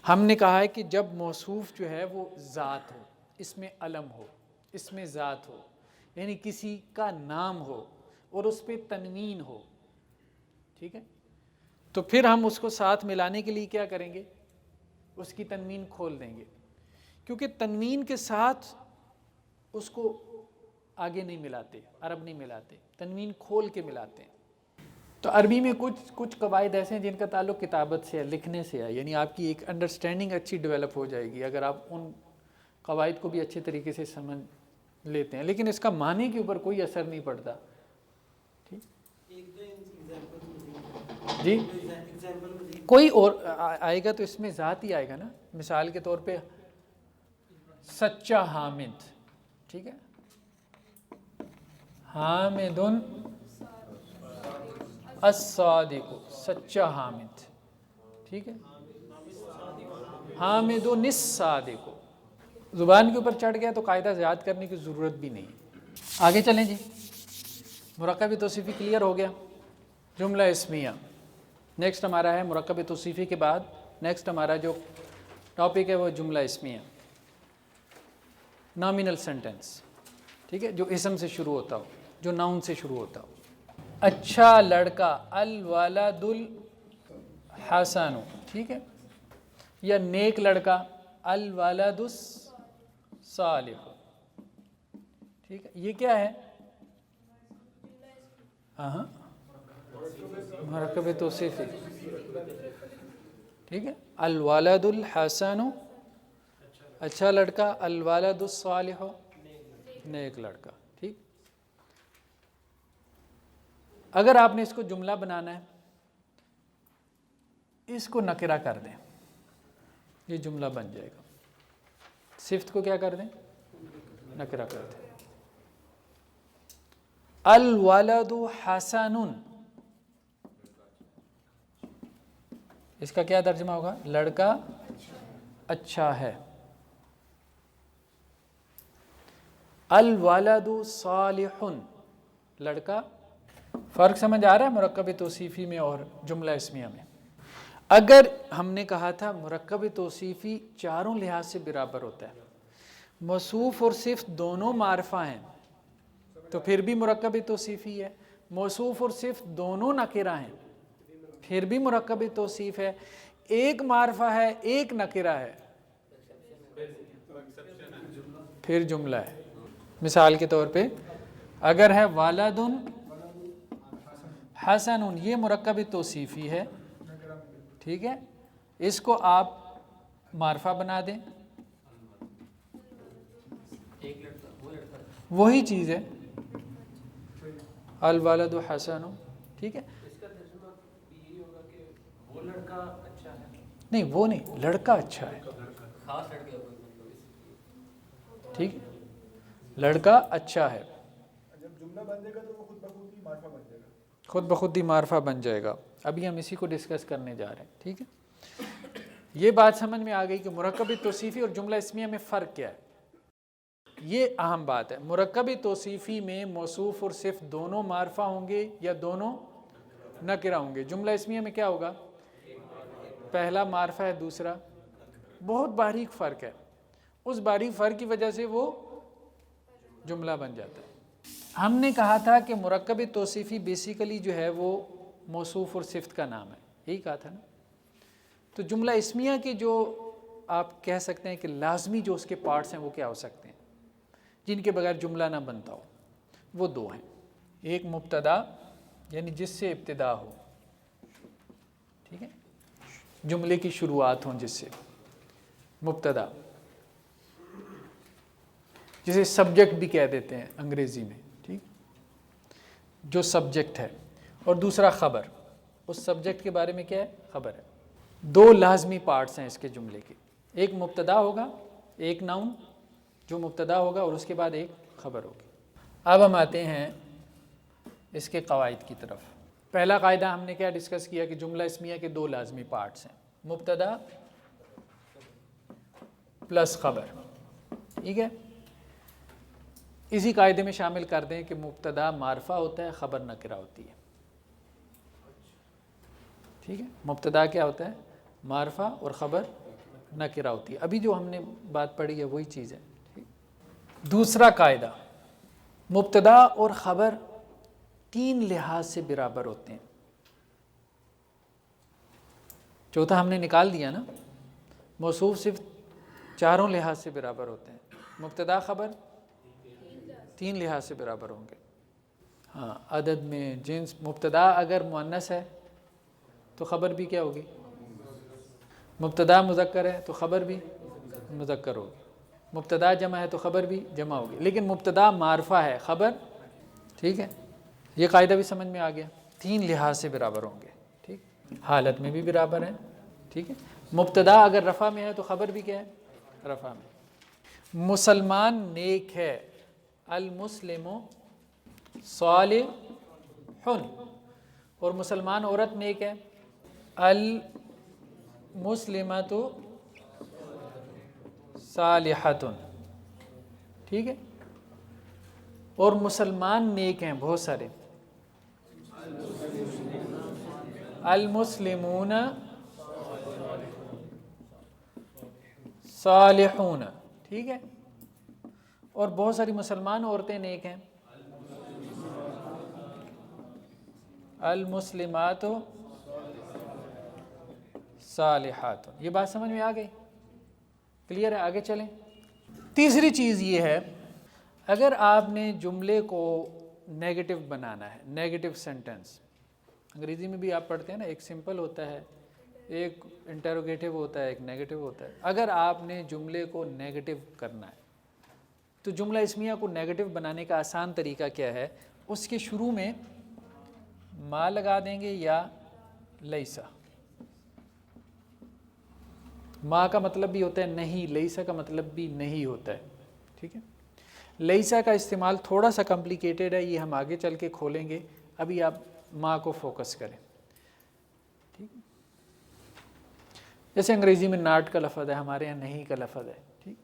ہم نے کہا ہے کہ جب موصوف جو ہے وہ ذات ہو, اس میں علم ہو, اس میں ذات ہو, یعنی کسی کا نام ہو اور اس پہ تنوین ہو, ٹھیک ہے, تو پھر ہم اس کو ساتھ ملانے کے لیے کیا کریں گے؟ اس کی تنوین کھول دیں گے, کیونکہ تنوین کے ساتھ اس کو آگے نہیں ملاتے, عرب نہیں ملاتے, تنوین کھول کے ملاتے ہیں. تو عربی میں کچھ قواعد ایسے ہیں جن کا تعلق کتابت سے ہے, لکھنے سے ہے, یعنی آپ کی ایک انڈرسٹینڈنگ اچھی ڈیولپ ہو جائے گی اگر آپ ان قواعد کو بھی اچھے طریقے سے سمجھ لیتے ہیں, لیکن اس کا معنی کے اوپر کوئی اثر نہیں پڑتا. ٹھیک, جی, کوئی اور آئے گا تو اس میں ذات ہی آئے گا نا. مثال کے طور پہ سچا حامد, ٹھیک ہے, حامد الصادق, سچا حامد, ٹھیک ہے, حامد الصادق. زبان کے اوپر چڑھ گیا تو قاعدہ یاد کرنے کی ضرورت بھی نہیں. آگے چلیں جی, مرکب توصیفی کلیئر ہو گیا. جملہ اسمیہ, نیکسٹ ہمارا ہے مرکب توصیفی کے بعد نیکسٹ ہمارا جو ٹاپک ہے وہ جملہ اسمیہ, نامینل سینٹنس, ٹھیک ہے, جو اسم سے شروع ہوتا ہو, جو ناؤن سے شروع ہوتا ہو. اچھا لڑکا, الولد الحسن, ٹھیک ہے, یا نیک لڑکا, الولد الصالح, ٹھیک ہے. یہ کیا ہے؟ ہاں مرکب توصیفی، ٹھیک ہے. الولد الحسن اچھا لڑکا، الولد الصالح نیک لڑکا. ٹھیک. اگر آپ نے اس کو جملہ بنانا ہے، اس کو نکرہ کر دیں، یہ جملہ بن جائے گا. صفت کو کیا کر دیں؟ نکرہ کر دیں. الولد حسن، اس کا کیا ترجمہ ہوگا؟ لڑکا اچھا ہے. الولد صالح، لڑکا. فرق سمجھ آ رہا ہے مرکب توصیفی میں اور جملہ اسمیہ میں؟ اگر ہم نے کہا تھا مرکب توصیفی چاروں لحاظ سے برابر ہوتا ہے، موصوف اور صفت دونوں معرفہ ہیں تو پھر بھی مرکب توصیفی ہے. موصوف اور صفت دونوں نکرہ ہیں پھر بھی مرکب توصیف ہے. ایک معرفہ ہے ایک نکرہ ہے پھر جملہ ہے. مثال کے طور پہ اگر ہے والد حسن، یہ مرکب توصیفی ہے، ٹھیک ہے. اس کو آپ معرفہ بنا دیں، وہی چیز ہے الولد حسن، ٹھیک ہے. اس کا ترجمہ بھی یہی ہوگا کہ وہ لڑکا اچھا ہے. نہیں وہ نہیں، لڑکا اچھا ہے، خاص لڑکے کو ٹھیک ہے. لڑکا اچھا ہے. جب جملہ بن جائے گا تو وہ خود بخود ہی معرفہ بن جائے گا. خود بخود ہی معرفہ بن جائے گا. ابھی ہم اسی کو ڈسکس کرنے جا رہے ہیں. ٹھیک ہے. یہ بات سمجھ میں آ گئی کہ مرکب توصیفی اور جملہ اسمیہ میں فرق کیا ہے. یہ اہم بات ہے. مرکب توصیفی میں موصوف اور صفت دونوں معرفہ ہوں گے یا دونوں نکرہ ہوں گے. جملہ اسمیہ میں کیا ہوگا؟ پہلا معرفہ ہے دوسرا. بہت باریک فرق ہے. اس باریک فرق کی وجہ سے وہ جملہ بن جاتا ہے. ہم نے کہا تھا کہ مرکب توصیفی بیسیکلی جو ہے وہ موصوف اور صفت کا نام ہے، یہی کہا تھا نا. تو جملہ اسمیہ کے جو آپ کہہ سکتے ہیں کہ لازمی جو اس کے پارٹس ہیں وہ کیا ہو سکتے ہیں جن کے بغیر جملہ نہ بنتا ہو؟ وہ دو ہیں. ایک مبتدا، یعنی جس سے ابتدا ہو، ٹھیک ہے، جملے کی شروعات ہوں جس سے، مبتدا، جسے سبجیکٹ بھی کہہ دیتے ہیں انگریزی میں، ٹھیک، جو سبجیکٹ ہے. اور دوسرا خبر، اس سبجیکٹ کے بارے میں کیا ہے؟ خبر ہے. دو لازمی پارٹس ہیں اس کے جملے کے. ایک مبتدا ہوگا، ایک ناؤن جو مبتدا ہوگا اور اس کے بعد ایک خبر ہوگی. اب ہم آتے ہیں اس کے قواعد کی طرف. پہلا قاعدہ ہم نے کیا ڈسکس کیا کہ جملہ اسمیہ کے دو لازمی پارٹس ہیں، مبتدا پلس خبر. ٹھیک ہے. اسی قاعدے میں شامل کر دیں کہ مبتدا معرفہ ہوتا ہے، خبر نکرہ ہوتی ہے. ٹھیک ہے. مبتدا کیا ہوتا ہے؟ معرفہ، اور خبر نکرہ ہوتی ہے. ابھی جو ہم نے بات پڑھی ہے وہی چیز ہے. دوسرا قاعدہ، مبتدا اور خبر تین لحاظ سے برابر ہوتے ہیں. چوتھا ہم نے نکال دیا نا. موصوف صرف چاروں لحاظ سے برابر ہوتے ہیں، مبتدا خبر تین لحاظ سے برابر ہوں گے. ہاں، عدد میں، جنس. مبتدا اگر مؤنث ہے تو خبر بھی کیا ہوگی؟ مبتدا مذکر ہے تو خبر بھی مذکر ہوگی. مبتدا جمع ہے تو خبر بھی جمع ہوگی. لیکن مبتدا معرفہ ہے، خبر، ٹھیک ہے. یہ قاعدہ بھی سمجھ میں آ گیا. تین لحاظ سے برابر ہوں گے. ٹھیک. حالت میں بھی برابر ہیں. ٹھیک ہے. مبتدا اگر رفع میں ہے تو خبر بھی کیا ہے؟ رفع میں. مسلمان نیک ہے، المسلم صالح، اور مسلمان عورت نیک ہے، المسلمۃ صالحۃ. ٹھیک ہے. اور مسلمان نیک ہیں بہت سارے، المسلمون صالحون. ٹھیک ہے. اور بہت ساری مسلمان عورتیں نیک ہیں، المسلمات صالحات. یہ بات سمجھ میں آ گئی؟ کلیئر ہے؟ آگے چلیں. تیسری چیز یہ ہے، اگر آپ نے جملے کو نیگیٹو بنانا ہے، نیگیٹو سینٹنس. انگریزی میں بھی آپ پڑھتے ہیں نا، ایک سمپل ہوتا ہے، ایک انٹروگیٹو ہوتا ہے، ایک نیگیٹو ہوتا ہے. اگر آپ نے جملے کو نیگیٹو کرنا ہے تو جملہ اسمیہ کو نیگیٹو بنانے کا آسان طریقہ کیا ہے؟ اس کے شروع میں ما لگا دیں گے یا لیسا. ما کا مطلب بھی ہوتا ہے نہیں، لیسا کا مطلب بھی نہیں ہوتا ہے. ٹھیک ہے، لیسا کا استعمال تھوڑا سا کمپلیکیٹڈ ہے، یہ ہم آگے چل کے کھولیں گے. ابھی آپ ما کو فوکس کریں. ٹھیک ہے، جیسے انگریزی میں ناٹ کا لفظ ہے، ہمارے یہاں نہیں کا لفظ ہے. ٹھیک،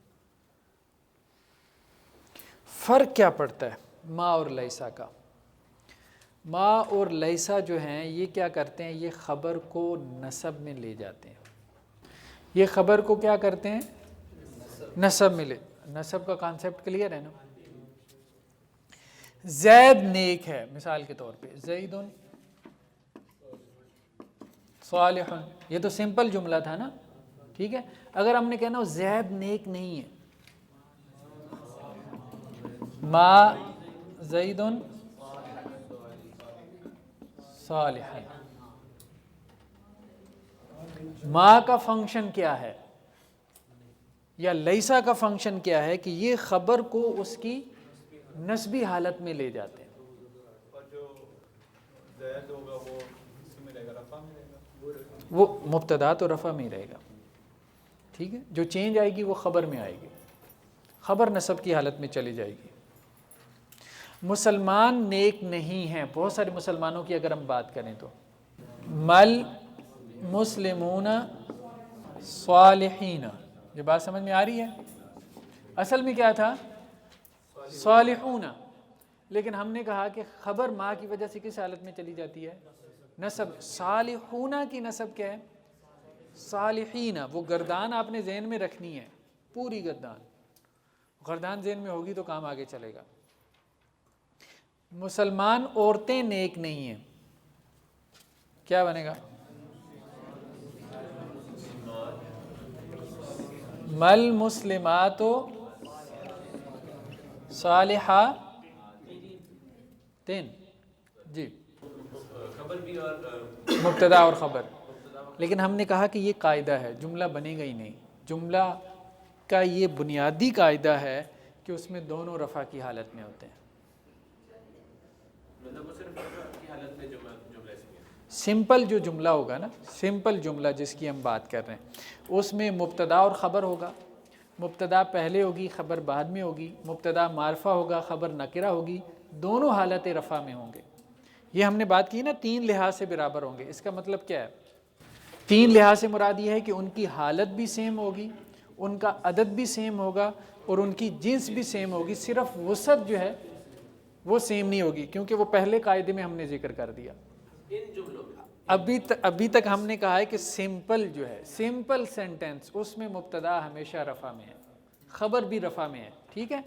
فرق کیا پڑتا ہے ما اور لیسا کا؟ ما اور لیسا جو ہیں یہ کیا کرتے ہیں؟ یہ خبر کو نسب میں لے جاتے ہیں. یہ خبر کو کیا کرتے ہیں؟ نسب میں لے. نسب کا کانسیپٹ کلیئر ہے نا؟ زید نیک ہے، مثال کے طور پہ زید صالح، یہ تو سمپل جملہ تھا نا. ٹھیک ہے، اگر ہم نے کہنا زید نیک نہیں ہے، ما زید صالح. ما کا فنکشن کیا ہے یا لیسا کا فنکشن کیا ہے کہ یہ خبر کو اس کی نسبی حالت میں لے جاتے ہیں. اور جو زید ہوگا وہ اسی میں رہے گا، رفع میں رہے گا، وہ مبتدا تو رفع میں رہے گا. ٹھیک ہے، جو چینج آئے گی وہ خبر میں آئے گی، خبر نسب کی حالت میں چلی جائے گی. مسلمان نیک نہیں ہیں، بہت سارے مسلمانوں کی اگر ہم بات کریں تو مل مسلمون صالحین، یہ بات سمجھ میں آ رہی ہے؟ اصل میں کیا تھا؟ صالحون، لیکن ہم نے کہا کہ خبر ما کی وجہ سے کس حالت میں چلی جاتی ہے؟ نسب. صالحون کی نسب کیا ہے؟ صالحین. وہ گردان آپ نے ذہن میں رکھنی ہے، پوری گردان. گردان ذہن میں ہوگی تو کام آگے چلے گا. مسلمان عورتیں نیک نہیں ہیں، کیا بنے گا؟ مل مسلمات صالحات. جی، خبر بھی اور مبتدا اور خبر. لیکن ہم نے کہا کہ یہ قاعدہ ہے، جملہ بنے گا ہی نہیں. جملہ کا یہ بنیادی قاعدہ ہے کہ اس میں دونوں رفع کی حالت میں ہوتے ہیں. مطلب وہ صرف رفع کی حالت میں جملہ اسمیہ. سمپل جو جملہ ہوگا نا، سمپل جملہ جس کی ہم بات کر رہے ہیں، اس میں مبتدا اور خبر ہوگا. مبتدا پہلے ہوگی، خبر بعد میں ہوگی. مبتدا معرفہ ہوگا، خبر نکرہ ہوگی. دونوں حالت رفع میں ہوں گے. یہ ہم نے بات کی نا، 3 لحاظ سے برابر ہوں گے. اس کا مطلب کیا ہے؟ 3 لحاظ سے مراد یہ ہے کہ ان کی حالت بھی سیم ہوگی، ان کا عدد بھی سیم ہوگا، اور ان کی جنس بھی سیم ہوگی. صرف وسعت جو ہے وہ سیم نہیں ہوگی، کیونکہ وہ پہلے قاعدے میں ہم نے ذکر کر دیا. ان جملوں میں ابھی تک ہم نے کہا ہے کہ سمپل جو ہے، سمپل سینٹنس، اس میں مبتدا ہمیشہ رفع میں ہے، خبر بھی رفع میں ہے. ٹھیک ہے،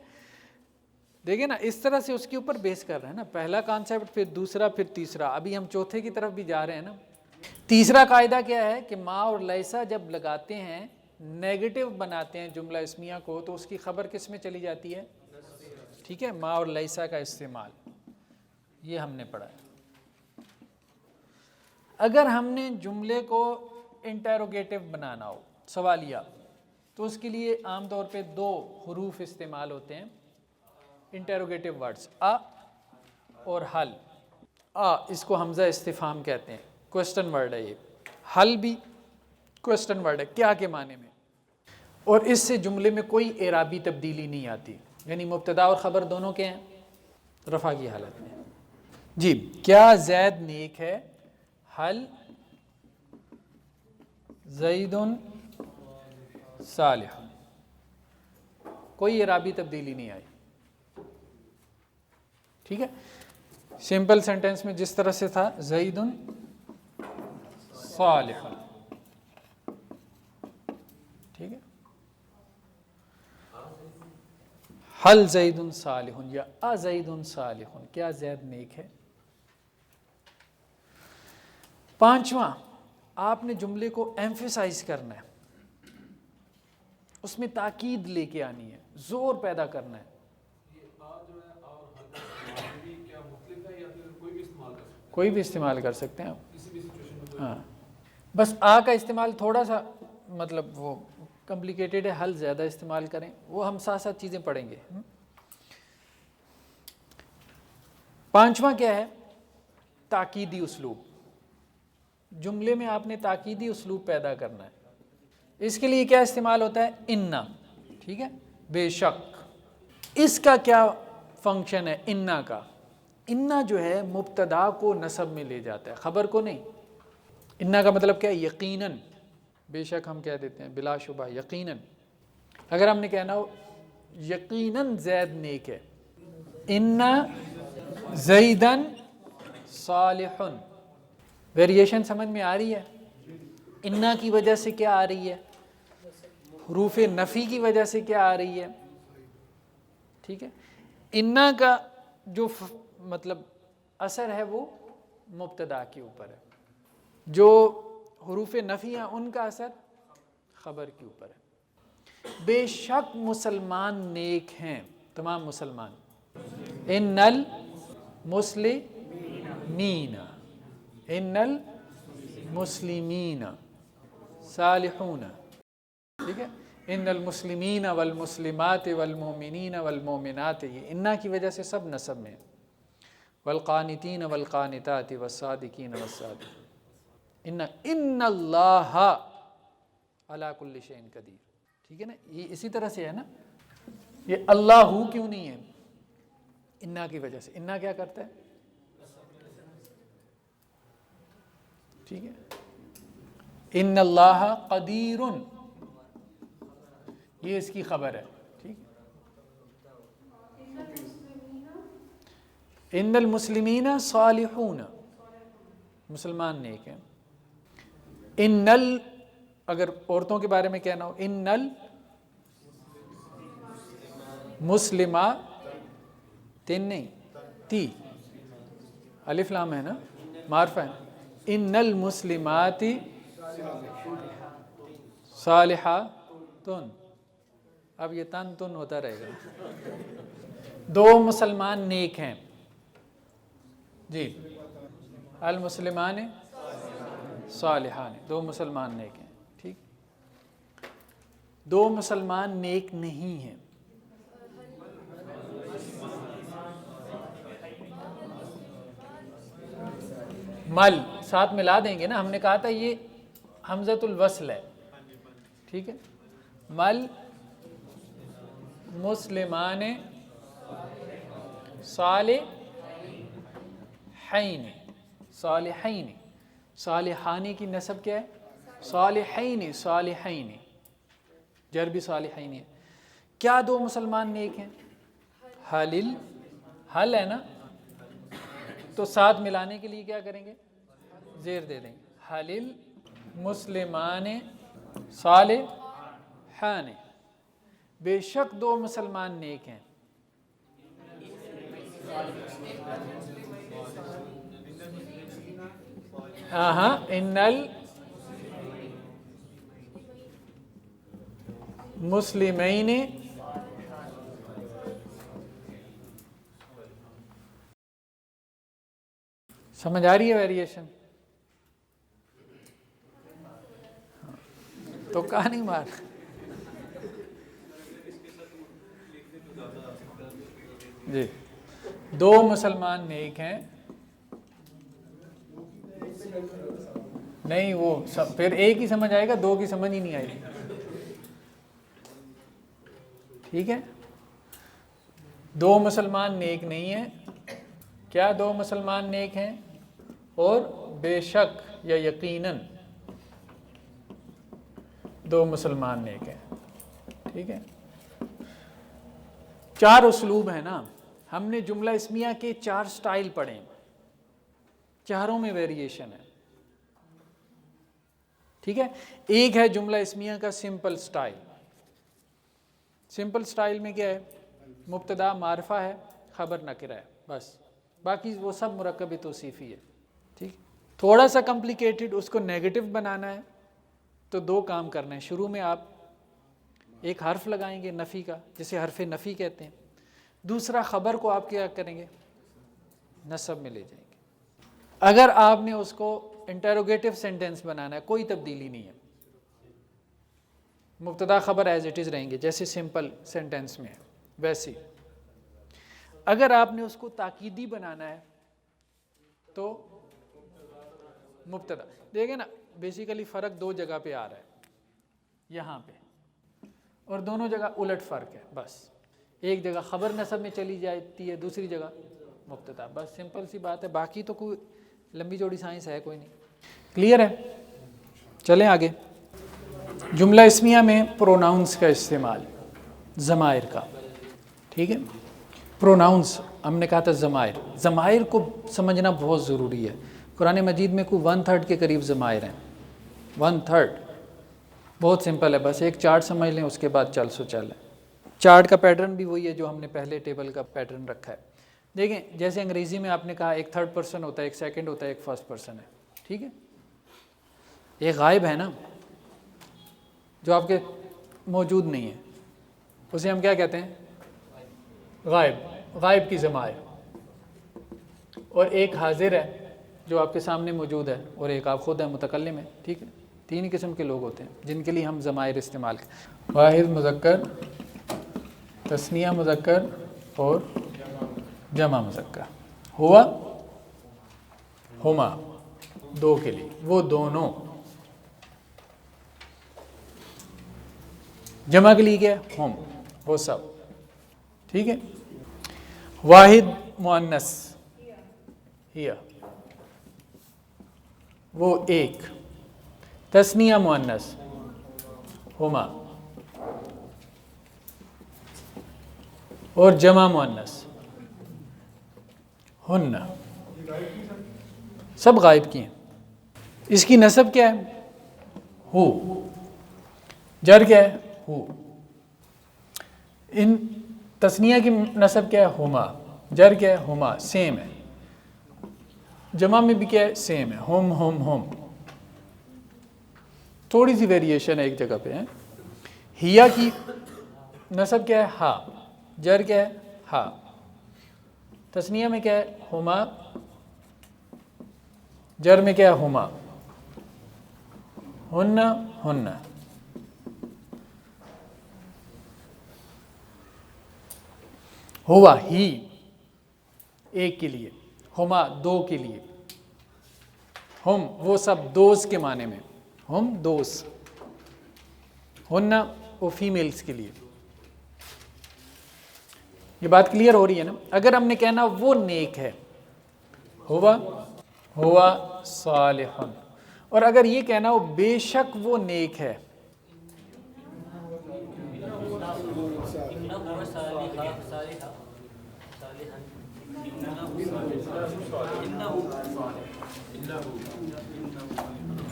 دیکھیں نا، اس طرح سے اس کے اوپر بیس کر رہے ہیں نا. پہلا کانسیپٹ، پھر دوسرا، پھر تیسرا. ابھی ہم چوتھے کی طرف بھی جا رہے ہیں نا. تیسرا قاعدہ کیا ہے کہ ما اور لیسا جب لگاتے ہیں، نیگیٹو بناتے ہیں جملہ اسمیہ کو، تو اس کی خبر کس میں چلی جاتی ہے؟ ٹھیک ہے، ما اور لیسا کا استعمال، یہ ہم نے پڑھا ہے. اگر ہم نے جملے کو انٹروگیٹو بنانا ہو، سوالیہ، تو اس کے لیے عام طور پہ 2 حروف استعمال ہوتے ہیں، انٹروگیٹو ورڈز، آ اور حل. آ، اس کو حمزہ استفہام کہتے ہیں، کوسچن ورڈ ہے. یہ حل بھی کوسچن ورڈ ہے، کیا کے معنی میں. اور اس سے جملے میں کوئی اعرابی تبدیلی نہیں آتی، یعنی مبتدا اور خبر دونوں کے ہیں رفع کی حالت میں. جی، کیا زید نیک ہے؟ حل زید صالح. کوئی اعرابی تبدیلی نہیں آئی. ٹھیک ہے، سمپل سینٹنس میں جس طرح سے تھا، زید صالح. ٹھیک ہے، حل زید صالح یا ازید صالح، کیا زید نیک ہے. 5واں، آپ نے جملے کو ایمفیسائز کرنا ہے، اس میں تاکید لے کے آنی ہے، زور پیدا کرنا ہے. یہ آ جو ہے اور حل بھی کیا کوئی بھی استعمال کر سکتے ہیں آپ. ہاں بس آ کا استعمال تھوڑا سا مطلب وہ کمپلیکیٹڈ ہے, حل زیادہ استعمال کریں, وہ ہم ساتھ ساتھ چیزیں پڑھیں گے. پانچواں کیا ہے؟ تاکیدی اسلوب. جملے میں آپ نے تاکیدی اسلوب پیدا کرنا ہے. اس کے لیے کیا استعمال ہوتا ہے؟ انا. ٹھیک ہے, بے شک. اس کا کیا فنکشن ہے انا کا؟ انا جو ہے مبتدا کو نصب میں لے جاتا ہے, خبر کو نہیں. انا کا مطلب کیا ہے؟ یقیناً. بے شک ہم کہہ دیتے ہیں بلا شبہ, یقیناً. اگر ہم نے کہنا ہو یقیناً زید نیک ہے, انا زیدن صالح. ویریشن سمجھ میں آ رہی ہے؟ انا کی وجہ سے کیا آ رہی ہے؟ حروف نفی کی وجہ سے کیا آ رہی ہے؟ ٹھیک ہے, انا کا جو مطلب اثر ہے وہ مبتدا کے اوپر ہے, جو حروف نفی ہیں ان کا اثر خبر کے اوپر ہے. بے شک مسلمان نیک ہیں, تمام مسلمان. ان المسلمین, ان المسلمین صالحون. ٹھیک ہے, ان المسلمین والمسلمات والمؤمنین والمؤمنات, یہ انا کی وجہ سے سب نصب میں. والقانتین والقانتات والصادقین والصادقین. ان اللہ علی کل شیء قدیر. ٹھیک ہے نا, یہ اسی طرح سے ہے نا. یہ اللہ کیوں نہیں ہے؟ انا کی وجہ سے. انا کیا کرتا ہے؟ ٹھیک ہے, ان اللہ قدیر, یہ اس کی خبر ہے. ٹھیک, ان المسلمین صالحون, مسلمان نیک ہیں. ان اگر عورتوں کے بارے میں کہنا ہو, ان المسلمات, تین نہیں تی, الف لام ہے نا, معرفہ ہے. ان المسلمات صالحاتن. اب یہ تن تن ہوتا رہے گا. دو مسلمان نیک ہیں. جی, المسلمان صالحان, دو مسلمان نیک ہیں. ٹھیک, دو مسلمان نیک نہیں ہیں. مل ساتھ ملا دیں گے نا, ہم نے کہا تھا یہ حمزۃ الوصل ہے. ٹھیک ہے, مل مسلمان صالحین. صالحین, صالحانی کی نسب کیا ہے؟ صالحین. صالحین جر بھی صالحین ہے. کیا دو مسلمان نیک ہیں؟ حلل, حل ہے نا, تو ساتھ ملانے کے لیے کیا کریں گے؟ زیر دے دیں گے. حلل مسلمان صالحان, بے شک دو مسلمان نیک ہیں. ہاں, ان المسلمین, سمجھ آ رہی ہے ویریشن؟ تو کہانی مار. جی, دو مسلمان نیک ہیں. نہیں, وہ سب پھر ایک ہی سمجھ آئے گا, دو کی سمجھ ہی نہیں آئے گی. ٹھیک ہے, دو مسلمان نیک نہیں ہیں. کیا دو مسلمان نیک ہیں؟ اور بے شک یا یقیناً دو مسلمان نیک ہیں. ٹھیک ہے, چار اسلوب ہیں نا. ہم نے جملہ اسمیہ کے 4 سٹائل پڑھے, چاروں میں ویریشن ہے. ٹھیک ہے, ایک ہے جملہ اسمیہ کا سمپل سٹائل. سمپل سٹائل میں کیا ہے؟ مبتدا معرفہ ہے, خبر نکرہ ہے, بس. باقی وہ سب مرکب توصیفی ہے. ٹھیک, تھوڑا سا کمپلیکیٹڈ, اس کو نیگیٹو بنانا ہے تو 2 کام کرنا ہے. شروع میں آپ ایک حرف لگائیں گے نفی کا, جسے حرف نفی کہتے ہیں. دوسرا خبر کو آپ کیا کریں گے؟ نصب میں لے جائیں گے. اگر آپ نے اس کو انٹروگیٹو سینٹینس بنانا ہے کوئی تبدیلی نہیں ہے، مبتدا خبر ایز اٹ از رہیں گے جیسے سمپل سینٹینس میں ہے ویسے. اگر آپ نے اس کو تاکیدی بنانا ہے تو مبتدا. دیکھیں نا بیسیکلی فرق دو جگہ پہ آ رہا ہے یہاں پہ، اور دونوں جگہ الٹ فرق ہے. بس ایک جگہ خبر نصب میں چلی جاتی ہے، دوسری جگہ مبتدا. بس سمپل سی بات ہے، باقی تو کوئی لمبی چوڑی سائنس ہے کوئی نہیں. کلیئر ہے؟ چلیں آگے. جملہ اسمیہ میں پروناؤنس کا استعمال، ضمائر کا. ٹھیک ہے، پروناؤنس ہم نے کہا تھا ضمائر. ضمائر کو سمجھنا بہت ضروری ہے. قرآن مجید میں کوئی 1/3 کے قریب ضمائر ہیں. 1/3 بہت سمپل ہے، بس ایک چارٹ سمجھ لیں اس کے بعد چل سو چل ہے. چارٹ کا پیٹرن بھی وہی ہے جو ہم نے پہلے ٹیبل کا پیٹرن رکھا ہے. دیکھیں جیسے انگریزی میں آپ نے کہا ایک 3rd پرسن ہوتا ہے، ایک 2nd ہوتا ہے، ایک 1st پرسن ہے. ٹھیک ہے، ایک غائب ہے نا جو آپ کے موجود نہیں ہے، اسے ہم کیا کہتے ہیں؟ غائب. غائب کی ضمائر. اور ایک حاضر ہے جو آپ کے سامنے موجود ہے، اور ایک آپ خود ہیں متکلم ہے. ٹھیک ہے، 3 قسم کے لوگ ہوتے ہیں جن کے لیے ہم ضمائر استعمال کریں. واحد مذکر، تثنیہ مذکر اور جمع مذکر. ہوا، ہما، دو کے لیے، وہ دونوں. جمع کے لیے کیا ہے؟ ہم، وہ سب. ٹھیک ہے. واحد مؤنث ہیا، وہ ایک. تثنیہ مؤنث ہما، اور جمع مؤنث ہن. سب غائب کی ہیں. اس کی نسب کیا ہے؟ ہو. جر کیا ہے؟ ہو. ان تثنیہ کی نسب کیا ہے؟ ہما. جر کیا ہے؟ ہما. سیم ہے. جمع میں بھی کیا ہے؟ سیم ہے. ہم ہم ہم. تھوڑی سی ویریشن ہے ایک جگہ پہ ہے. ہیا کی نسب کیا ہے؟ ہا. جر کیا ہے؟ ہا. تثنیہ میں کیا ہے؟ ہما. جر میں کیا ہے؟ ہما. ہن ہن. ہوا ہی ایک کے لیے، ہما دو کے لیے. ہم وہ سب دوز کے معنی میں، ہم دوز. ہن وہ فیمیلز کے لیے. یہ بات کلیئر ہو رہی ہے نا؟ اگر ہم نے کہنا وہ نیک ہے، ہوا صالح. اور اگر یہ کہنا وہ بے شک وہ نیک ہے،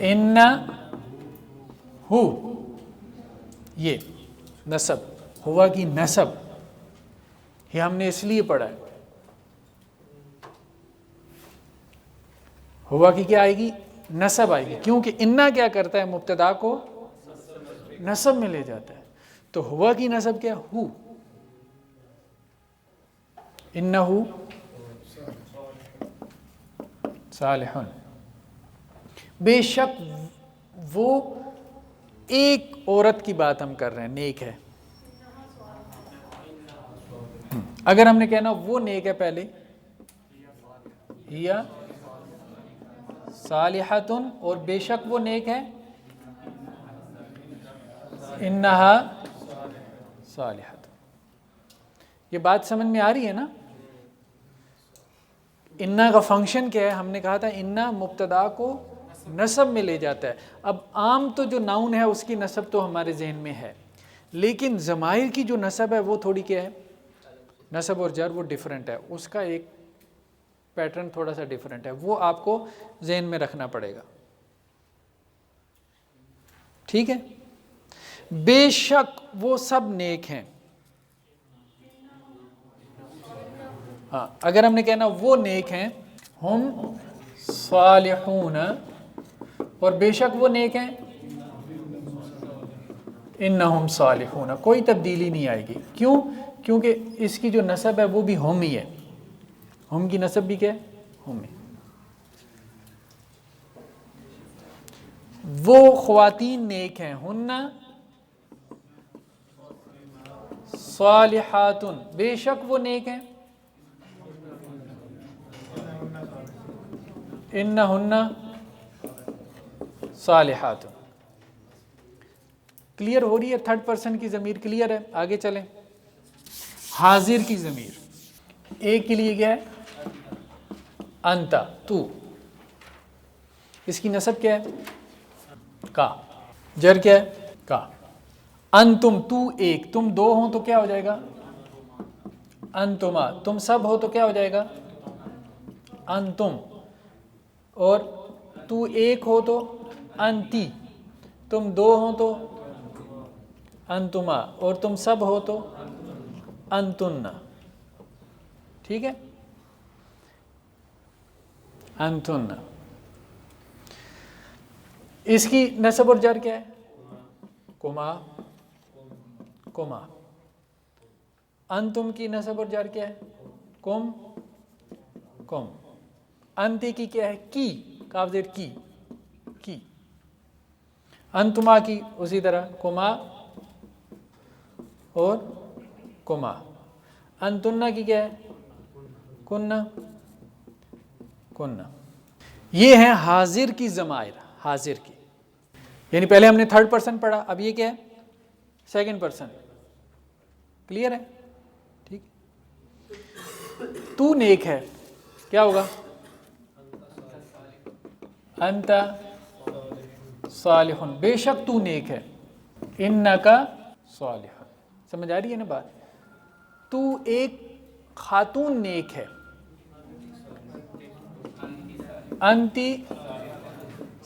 ان ہو. یہ نسب، ہوا کی نسب یہ ہم نے اس لیے پڑھا ہے. ہوا کی کیا آئے گی؟ نسب آئے گی. کیونکہ انا کیا کرتا ہے؟ مبتدا کو نسب میں لے جاتا ہے. تو ہوا کی نسب کیا؟ ہو. انہو صالحون. بے شک وہ ایک عورت کی بات ہم کر رہے ہیں، نیک ہے. اگر ہم نے کہنا وہ نیک ہے، پہلے ہیا صالحتن، اور بے شک وہ نیک ہے، انہا صالحت. یہ بات سمجھ میں آ رہی ہے نا؟ انا کا فنکشن کیا ہے؟ ہم نے کہا تھا انا مبتدا کو نسب میں لے جاتا ہے. اب عام تو جو ناؤن ہے اس کی نسب تو ہمارے ذہن میں ہے، لیکن ضمائر کی جو نسب ہے وہ تھوڑی کیا ہے؟ نسب اور جر وہ ڈیفرنٹ ہے. اس کا ایک پیٹرن تھوڑا سا ڈیفرنٹ ہے، وہ آپ کو ذہن میں رکھنا پڑے گا. ٹھیک ہے. بے شک وہ سب نیک ہیں. ہاں، اگر ہم نے کہنا وہ نیک ہیں، ہم صالحون، اور بے شک وہ نیک ہیں، انہم صالحون. کوئی تبدیلی نہیں آئے گی. کیوں؟ کیونکہ اس کی جو نسب ہے وہ بھی ہم ہی ہے. ہم کی نسب بھی کیا ہے؟ ہم ہی. وہ خواتین نیک ہیں، ہن صالحات، بے شک وہ نیک ہیں، انہن صالحات. کلیئر ہو رہی ہے؟ تھرڈ پرسن کی ضمیر کلیئر ہے؟ آگے چلیں. حاضر کی ضمیر ایک کے لیے کیا ہے؟ انتا، تو. اس کی نسب کیا ہے؟ کا. جر کیا ہے؟ کا. انتم، تو ایک، تم دو ہوں تو کیا ہو جائے گا؟ انتما. تم سب ہو تو کیا ہو جائے گا؟ انتم. اور تو ایک ہو تو انتی، تم دو ہو تو انتما، اور تم سب ہو تو انتن. ٹھیک ہے؟ انتن. اس کی نسب اور جر کیا ہے؟ کما. کما. انتم کی نسب اور جر کیا ہے؟ کم. کم. انتی کی کیا ہے؟ کی. کاف زیر کی. کی. انتما کی اسی طرح کما اور کما. انتنا کی کیا ہے؟ کننا. کننا. یہ ہیں حاضر کی ضمائر. حاضر کی یعنی پہلے ہم نے تھرڈ پرسن پڑھا، اب یہ کیا ہے؟ Second person. کلیئر ہے؟ ٹھیک. تو نیک ہے، کیا ہوگا؟ انت صالح، بے شک تو نیک ہے. انکا صالح. سمجھ آ رہی ہے نا بات؟ تو ایک خاتون نیک ہے. انتی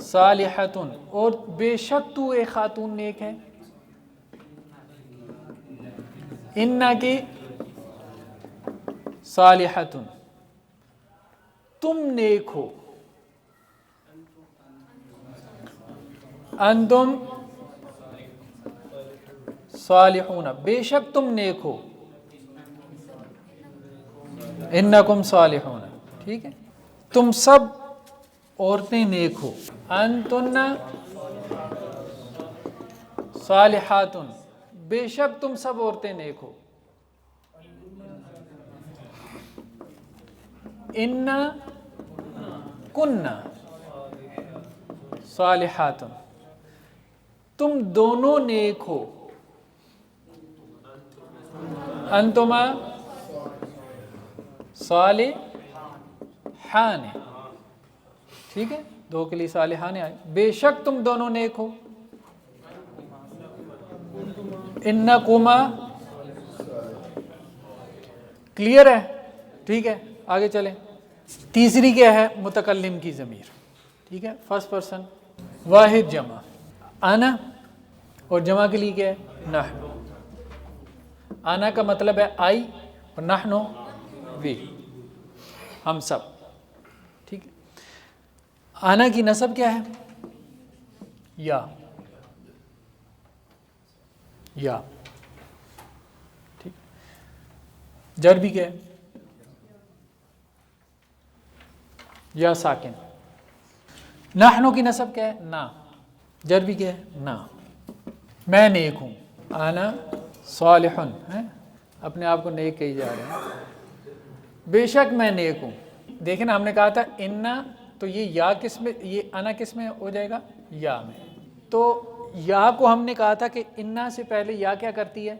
صالحتن، اور بے شک تو ایک خاتون نیک ہے. انکی صالحتن، تم نیک ہو. انتم صالحون، بے شک تم نیک ہو. انکم صالحون. ٹھیک ہے؟ تم سب عورتیں نیک ہو. انتن صالحات، بے شک تم سب عورتیں نیک ہو. ان کننا صالحات، تم دونوں نیک ہو. انتما صالحان. ٹھیک ہے؟ دو کے لیے صالحان آئے. بے شک تم دونوں نیک ہو. انکما. کلیئر ہے؟ ٹھیک ہے، آگے چلیں. تیسری کیا ہے؟ متکلم کی ضمیر. ٹھیک ہے؟ فرسٹ پرسن واحد جمع. انا، اور جمع کے لیے کیا ہے؟ نحن. انا کا مطلب ہے آئی، اور نحن وی، ہم سب. ٹھیک ہے؟ انا کی نسب کیا ہے؟ یا. یا. ٹھیک. جر بھی کیا ہے؟ یا ساکن. نحن کی نسب کیا ہے؟ نا. جر بھی کیا ہے؟ نا. میں نیک ہوں. انا صالحن، اپنے آپ کو نیک کہی جا رہے ہیں. بے شک میں نیک ہوں. دیکھیں نا، ہم نے کہا تھا انا، تو یہ یا کس میں، یہ انا کس میں ہو جائے گا؟ یا میں. تو یا کو ہم نے کہا تھا کہ انا سے پہلے یا کیا کرتی ہے؟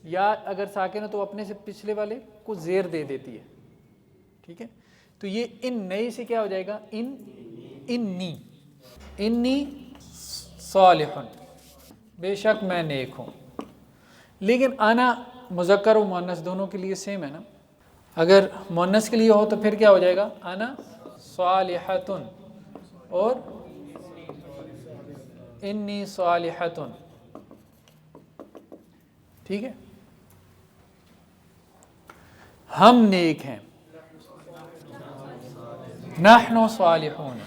یا اگر ساکن ہو تو اپنے سے پچھلے والے کو زیر دے دیتی ہے. ٹھیک ہے؟ تو یہ ان نئی سے کیا ہو جائے گا؟ انی. انی صالحن، بے شک میں نیک ہوں. لیکن انا مذکر و مؤنث دونوں کے لیے سیم ہے نا. اگر مؤنث کے لیے ہو تو پھر کیا ہو جائے گا؟ انا صالحتن اور انی صالحتن. ٹھیک ہے؟ ہم نیک ہیں. نحن صالحون.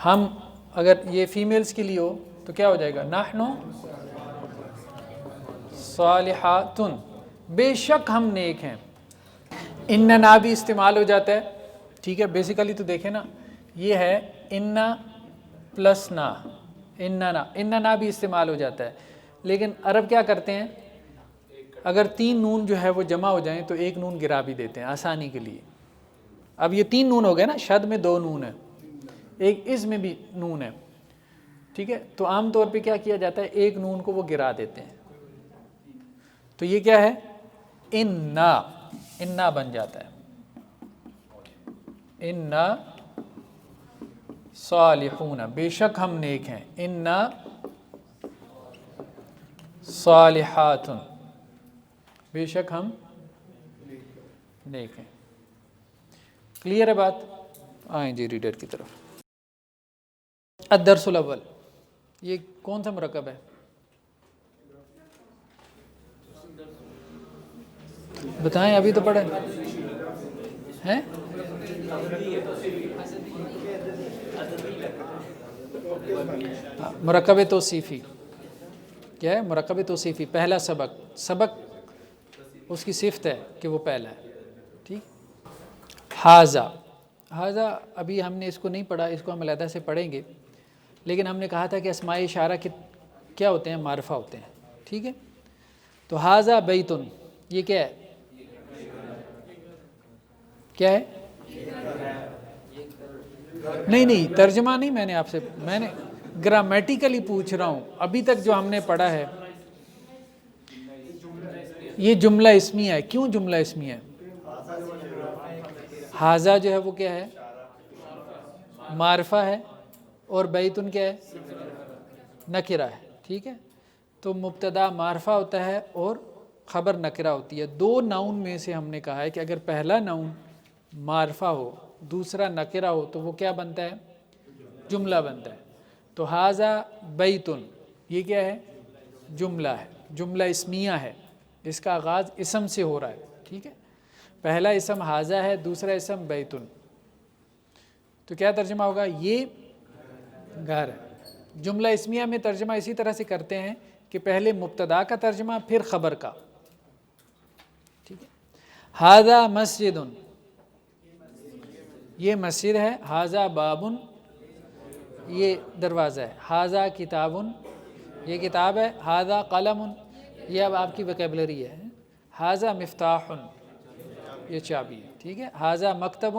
ہم، اگر یہ فیمیلز کے لیے ہو تو کیا ہو جائے گا؟ نحن صالحاتن، بے شک ہم نیک ہیں. اننا بھی استعمال ہو جاتا ہے. ٹھیک ہے؟ بیسیکلی تو دیکھیں نا، یہ ہے انا پلس نا، اننا بھی استعمال ہو جاتا ہے، لیکن عرب کیا کرتے ہیں، اگر 3 نون جو ہے وہ جمع ہو جائیں تو ایک نون گرا بھی دیتے ہیں آسانی کے لیے. اب یہ 3 نون ہو گئے نا، شد میں 2 نون ہے، ایک اس میں بھی نون ہے، ٹھیک ہے. تو عام طور پہ کیا کیا جاتا ہے، ایک نون کو وہ گرا دیتے ہیں. تو یہ کیا ہے، انا بن جاتا ہے، انا صالحون، بے شک ہم نیک ہیں، انا صالحات، بے شک ہم نیک ہیں. کلیئر ہے بات؟ آئیں جی ریڈر کی طرف. الدرس الاول، یہ کون سا مرکب ہے؟ بتائیں، ابھی تو پڑھیں ہیں. مرکب توصیفی کیا ہے؟ مرکب توصیفی پہلا سبق اس کی صفت ہے کہ وہ پہلا ہے. ٹھیک. حاذا ابھی ہم نے اس کو نہیں پڑھا، اس کو ہم علیحدہ سے پڑھیں گے، لیکن ہم نے کہا تھا کہ اسماء اشارہ کیا ہوتے ہیں، معرفہ ہوتے ہیں. ٹھیک ہے. تو حاذا بیتن، یہ کیا ہے، کیا ہے؟ نہیں ترجمہ نہیں، میں نے آپ سے، میں نے گرامیٹیکلی پوچھ رہا ہوں. ابھی تک جو ہم نے پڑھا ہے یہ جملہ اسمیہ ہے. کیوں جملہ اسمیہ ہے؟ حاذا جو ہے وہ کیا ہے، معرفہ ہے، اور بیتن کیا ہے، نکرہ ہے. ٹھیک ہے. تو مبتدا معرفہ ہوتا ہے اور خبر نکرہ ہوتی ہے. 2 ناؤن میں سے ہم نے کہا ہے کہ اگر پہلا ناؤن معرفہ ہو، دوسرا نکرہ ہو، تو وہ کیا بنتا ہے، جملہ بنتا ہے. تو حاذا بیتن، یہ کیا ہے، جملہ ہے، جملہ اسمیہ ہے. اس کا آغاز اسم سے ہو رہا ہے. ٹھیک ہے. پہلا اسم حاذا ہے، دوسرا اسم بیتن. تو کیا ترجمہ ہوگا، یہ گھر ہے. جملہ اسمیہ میں ترجمہ اسی طرح سے کرتے ہیں کہ پہلے مبتدا کا ترجمہ پھر خبر کا. ٹھیک ہے. حاذا مسجد، یہ مسجد ہے. حاذا باب، یہ دروازہ ہے. حاذا کتاب، یہ کتاب ہے. حاذا قلم، یہ اب آپ کی ویکیبلری ہے. حاذا مفتاح، یہ چابی ہے. ٹھیک ہے. حاذا مکتب،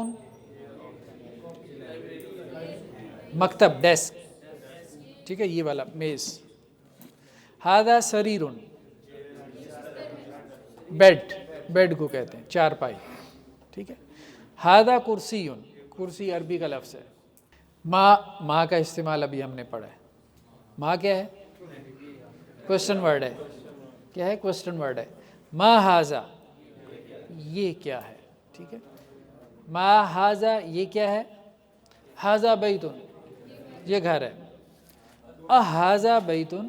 مکتب ڈیسک. ٹھیک ہے، یہ والا میز. حاذا سریر، بیڈ کو کہتے ہیں، چارپائی. ٹھیک ہے. حاذا کرسی، کرسی عربی کا لفظ ہے. ما کا استعمال ابھی ہم نے پڑھا ہے. ما کیا ہے، کوشچن ورڈ ہے. کیا ہے، کوشچن ورڈ ہے. ما حاذا، یہ کیا ہے. ٹھیک ہے. ما حاذا، یہ کیا ہے. حاذا بیتن، یہ گھر ہے. احاذا بیتن.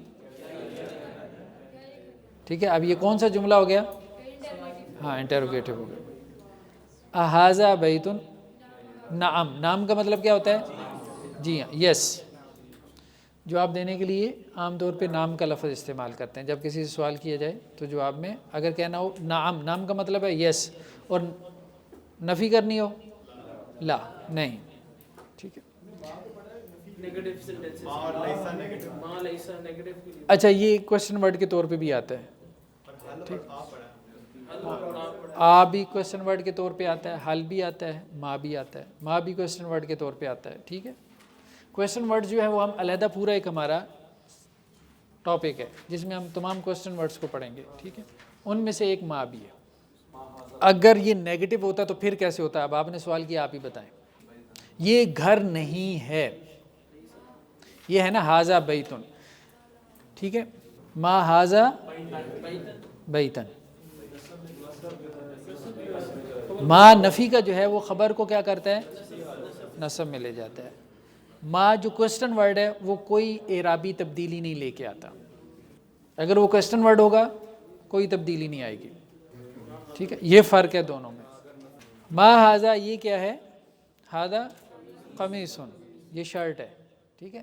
ٹھیک ہے. اب یہ کون سا جملہ ہو گیا، ہاں انٹروگیٹو ہو گیا. احاذا بیتن، نعم. نام کا مطلب کیا ہوتا ہے، جی ہاں، یس. جواب دینے کے لیے عام طور پہ نام کا لفظ استعمال کرتے ہیں. جب کسی سے سوال کیا جائے تو جواب میں اگر کہنا ہو نعم، نام کا مطلب ہے یس، اور نفی کرنی ہو لا، نہیں. ٹھیک ہے. اچھا، یہ کوشچن ورڈ کے طور پہ بھی آتا ہے. ٹھیک. آ بھی کوشچن ورڈ کے طور پہ آتا ہے، حل بھی آتا ہے، ما بھی آتا ہے. ما بھی کوشچن ورڈ کے طور پہ آتا ہے. ٹھیک ہے. کوشچن ورڈ جو ہے وہ ہم علیحدہ پورا ایک ہمارا ٹاپک ہے جس میں ہم تمام کوشچن ورڈز کو پڑھیں گے. ٹھیک ہے. ان میں سے ایک ما بھی ہے. اگر یہ نیگیٹو ہوتا تو پھر کیسے ہوتا ہے؟ اب آپ نے سوال کیا، آپ ہی بتائیں. یہ گھر نہیں ہے، یہ ہے نا حاذا بیتن. ٹھیک ہے. ما حاذا بیتن. ما نفی کا جو ہے وہ خبر کو کیا کرتا ہے، نصب میں لے جاتا ہے. ما جو کوشچن ورڈ ہے وہ کوئی اعرابی تبدیلی نہیں لے کے آتا. اگر وہ کوشچن ورڈ ہوگا کوئی تبدیلی نہیں آئے گی. ٹھیک ہے. یہ فرق ہے دونوں میں. ما حاذا، یہ کیا ہے، حاذا قمیص، یہ شرٹ ہے. ٹھیک ہے.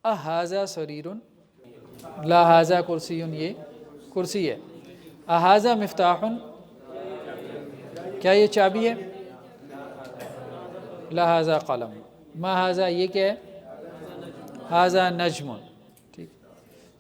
احاذا سریر، لا حاذا کرسی، یہ کرسی ہے. احاذا مفتاح، کیا یہ چابی ہے، لا حاذا قلم. ما حاذا، یہ کیا ہے، حاذا نجم،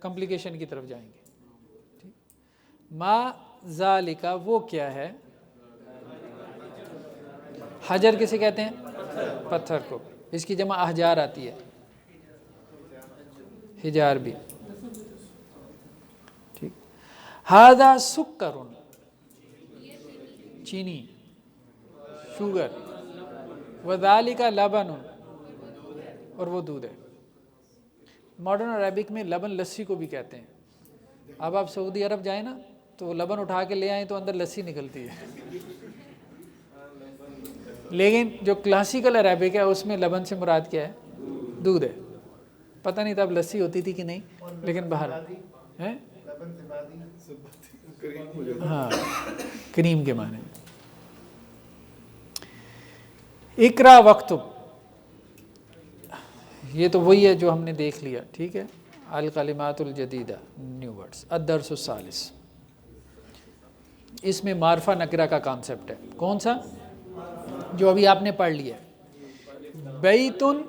کمپلیکیشن کی طرف جائیں گے. ما ذالکا وہ کیا ہے؟ حجر کسے کہتے ہیں؟ پتھر کو. اس کی جمع احجار آتی ہے، حجار بھی. ٹھیک. ھذا سکر چینی، شوگر. وذالک لبن اور وہ دودھ ہے. ماڈرن عربک میں لبن لسی کو بھی کہتے ہیں. اب آپ سعودی عرب جائیں نا تو وہ لبن اٹھا کے لے آئیں تو اندر لسی نکلتی ہے. لیکن جو کلاسیکل عربک ہے اس میں لبن سے مراد کیا ہے؟ دودھ ہے. پتہ نہیں تھا اب لسی ہوتی تھی کہ نہیں، لیکن باہر ہے ہاں کریم کے معنی. اقرا وقتب، یہ تو وہی ہے جو ہم نے دیکھ لیا. ٹھیک ہے. الکلمات الجدیدہ، نیو ورڈز. الدرس الثالث، اس میں معرفہ نکرہ کا کانسیپٹ ہے. کون سا؟ جو ابھی آپ نے پڑھ لیا. بیتن،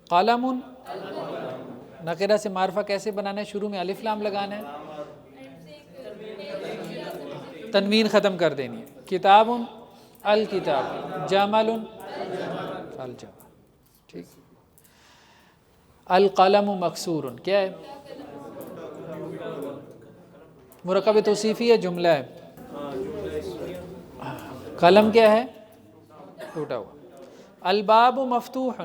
قلم. نکرہ سے معرفہ کیسے بنانا ہے؟ شروع میں الف لام لگانا ہے، تنوین ختم کر دینی ہے. کتاب، الکتاب. جمل، الجمل. ٹھیک. القلم مکسور، کیا ہے؟ مرکب توصیفی ہے، جملہ ہے. قلم کیا ہے؟ ٹوٹا ہوا. الباب مفتوح،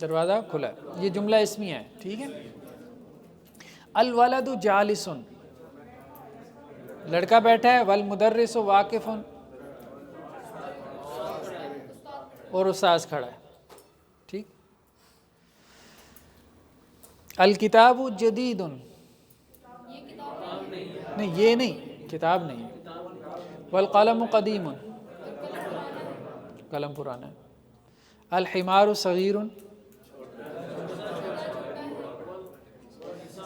دروازہ کھلا ہے. یہ جملہ اسمیہ ہے. ٹھیک ہے. الولد جالس، لڑکا بیٹھا ہے. والمدرس واقف، اور استاذ کھڑا ہے. ٹھیک. الکتاب جدید، نہیں یہ نہیں، کتاب نہیں. والقلم قدیم، قلم پرانا ہے. الحمار صغیر،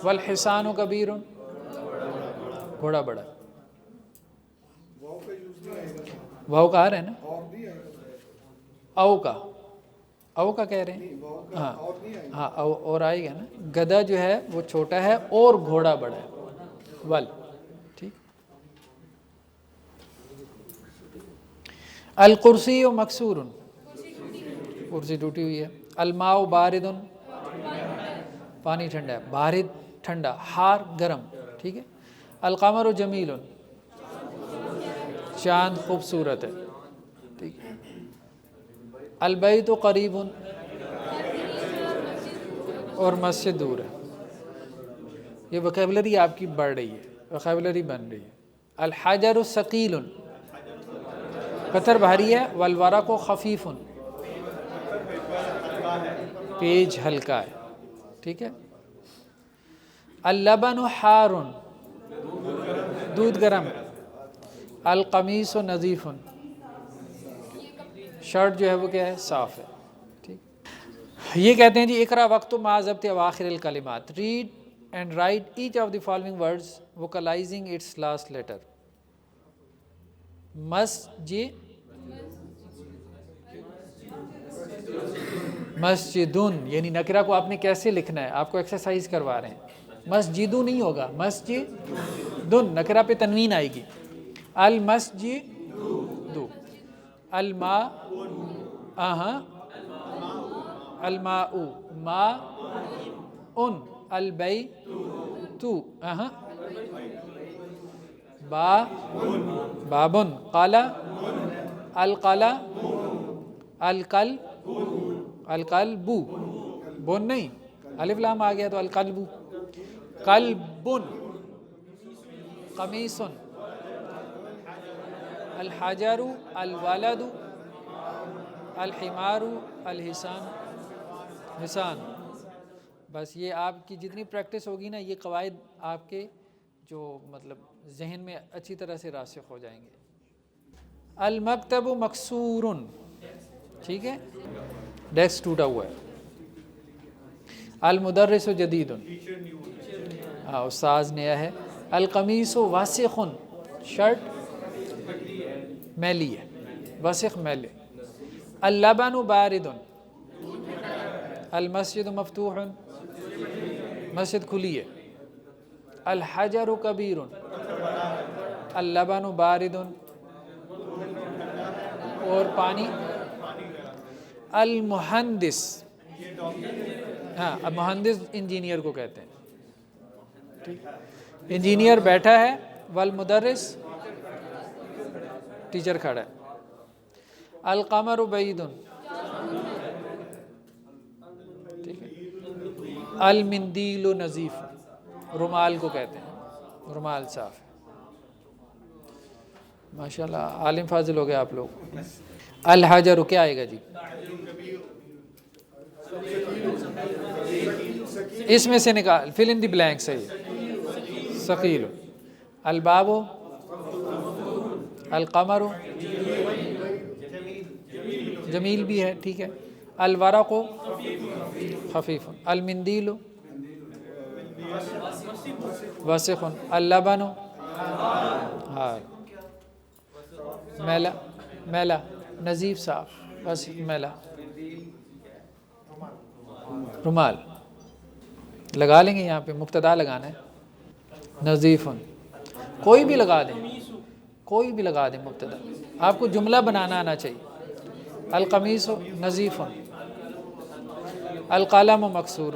والحصان کبیر، گھوڑا بڑا. واو کا آ رہا ہے نا؟ او کا، او کا کہہ رہے ہیں. ہاں ہاں اور آئے گا نا. گدھا جو ہے وہ چھوٹا ہے اور گھوڑا بڑا ہے. ول. ٹھیک. الکرسی مکسور، کرسی ٹوٹی ہوئی ہے. الماء بارد، پانی ٹھنڈا ہے. بارد ٹھنڈا، حار گرم. ٹھیک ہے. القمر جمیل، چاند خوبصورت ہے. ٹھیک. البیت قریب، اور مسجد دور ہے. یہ وکیبلری آپ کی بڑھ رہی ہے، وکیبلری بن رہی ہے. الحجر ثقیل، پتھر بھاری ہے. والورق خفیف، پیج ہلکا ہے. ٹھیک ہے. اللبن حار، دودھ گرم. القمیص نظیف، شرٹ جو ہے وہ کیا ہے؟ صاف ہے. ٹھیک. یہ کہتے ہیں جی اقرا وقت مع ضبط اواخر الکلمات. Read and write each of the following words vocalizing its last letter. مسجدن، یعنی نکرہ کو آپ نے کیسے لکھنا ہے؟ آپ کو ایکسرسائز کروا رہے ہیں. مسجدو نہیں ہوگا، مسجدن. نکرہ پہ تنوین آئے گی. المسجدو. الماء، الماء. ماء. البیت. باب. قلم. القلب. بن نہیں، الف لام آ گیا تو القلب. قلب. قمیص. الحجر. الولد. الحمار. الحصان. حصان. بس یہ آپ کی جتنی پریکٹس ہوگی نا، یہ قواعد آپ کے جو مطلب ذہن میں اچھی طرح سے راسخ ہو جائیں گے. المکتب مکسور، ٹھیک ہے، ڈیسک ٹوٹا ہوا ہے. المدرس جدید، استاذ نیا ہے. القمیص واسخ، شرٹ میلی ہے، واسخ میلے. اللبن بارد، المسجد مفتوح، مسجد کھلی ہے. الحجر کبیر، اللبن بارد، اور پانی. المہندس، ہاں مہندس انجینئر کو کہتے ہیں. ٹھیک، انجینئر بیٹھا ہے، والمدرس ٹیچر کھڑا ہے. القمر بعید، ٹھیک ہے. المندیل نظیف، رومال کو کہتے ہیں، رومال صاف ہے. ماشاءاللہ عالم فاضل ہو گئے آپ لوگ. الحجر کیا آئے گا جی؟ اس میں سے نکال، فل ان دی بلینک. صحیح. ثقیل. الباب، القمر جمیل بھی ہے، ٹھیک ہے. الورق خفیف. المندیل وسخ. اللبن ہاں میلا، میلا نظیف صاف، بس میلا. رومال لگا لیں گے، یہاں پہ مبتدا لگانا ہے. نظیف، کوئی بھی لگا دیں، کوئی بھی لگا دیں مبتدا، آپ کو جملہ بنانا آنا چاہیے. القمیص نظیف. القلم مکسور.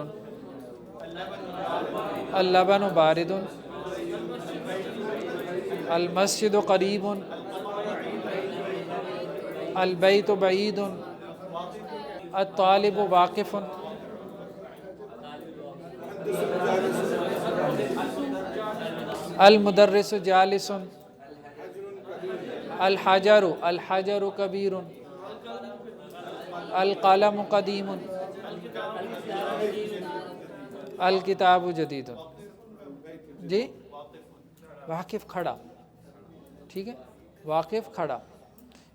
اللبن بارد. المسجد قریب. البیت بعید. الطالب واقف. المدرس جالس. الحجر، الحجر کبیر. القلم قدیم. الکتاب جدید. جی واقف کھڑا، ٹھیک ہے. واقف کھڑا.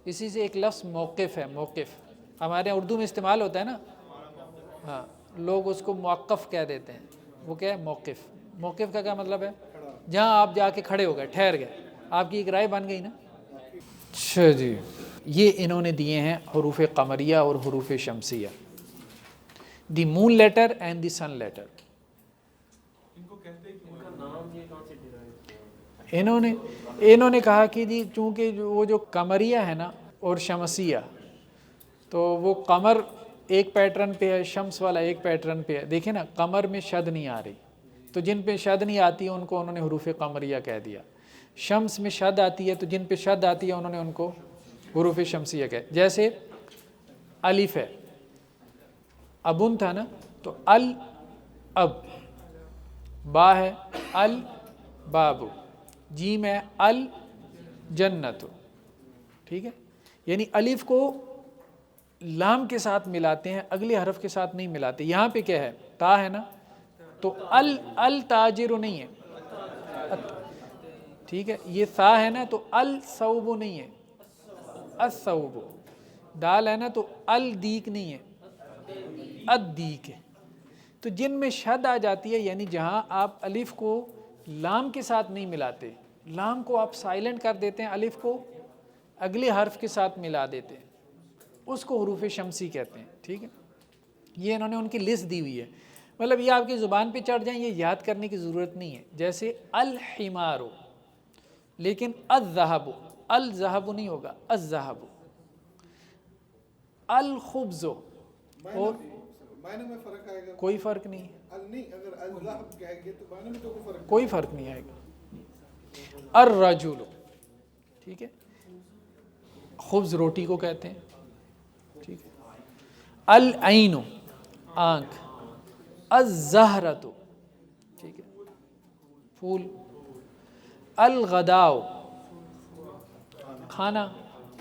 اسی سے ایک لفظ موقف ہے. موقف ہمارے یہاں اردو میں استعمال ہوتا ہے نا، ہاں لوگ اس کو موقف کہہ دیتے ہیں. وہ کیا ہے؟ موقف. موقف کا کیا مطلب ہے؟ جہاں آپ جا کے کھڑے ہو گئے، ٹھہر گئے، آپ کی ایک رائے بن گئی نا. اچھا جی، یہ انہوں نے دیے ہیں حروف قمریہ اور حروف شمسیہ. The moon letter and the sun letter. انہوں نے کہا کہ جی چونکہ وہ جو قمریہ ہے نا اور شمسیہ، تو وہ قمر ایک پیٹرن پہ ہے، شمس والا ایک پیٹرن پہ ہے. دیکھیں نا، قمر میں شد نہیں آ رہی، تو جن پہ شد نہیں آتی ہے ان کو انہوں نے حروف قمریہ کہہ دیا. شمس میں شد آتی ہے، تو جن پہ شد آتی ہے انہوں نے ان کو حروف شمسیہ کہہ. جیسے الف ہے، ابن تھا نا، تو ال اب. با ہے ال باب. جیم ہے ال جنت. ٹھیک ہے، یعنی الف کو لام کے ساتھ ملاتے ہیں، اگلے حرف کے ساتھ نہیں ملاتے. یہاں پہ کیا ہے؟ تا ہے نا، تو ال تاجر نہیں ہے، ٹھیک ہے. یہ سا ہے نا، تو الصوب نہیں ہے، الصوب. دال ہے نا، تو الدیک نہیں ہے، الدیک ہے. تو جن میں شد آ جاتی ہے، یعنی جہاں آپ الف کو لام کے ساتھ نہیں ملاتے، لام کو آپ سائلنٹ کر دیتے ہیں، الف کو اگلے حرف کے ساتھ ملا دیتے ہیں، اس کو حروف شمسی کہتے ہیں. ٹھیک ہے، یہ انہوں نے ان کی لسٹ دی ہوئی ہے. مطلب یہ آپ کی زبان پہ چڑھ جائیں، یہ یاد کرنے کی ضرورت نہیں ہے. جیسے الحمار، لیکن الذہب، الذہب نہیں ہوگا، الذہب. الخبز، اور کوئی فرق نہیں، کوئی فرق نہیں آئے گا. الرجل، ٹھیک ہے. خبز روٹی کو کہتے ہیں، ٹھیک ہے. العین آنکھ. الزہرۃ، ٹھیک ہے، پھول. الغداء کھانا،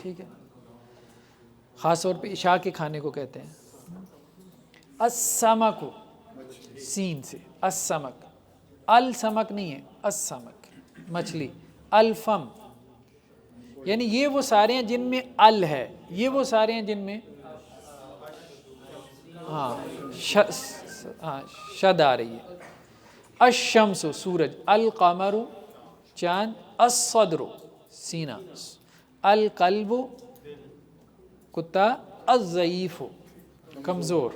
ٹھیک ہے، خاص طور پہ عشاء کے کھانے کو کہتے ہیں. السمک، سین سے السمک. السمک نہیں ہے، السمک مچھلی. الفم، یعنی یہ وہ سارے ہیں جن میں ال ہے، یہ وہ سارے ہیں جن میں شد آ رہی ہے. الشمس سورج. القمر چاند. الصدر سینہ. القلب کتا. الضعیف کمزور.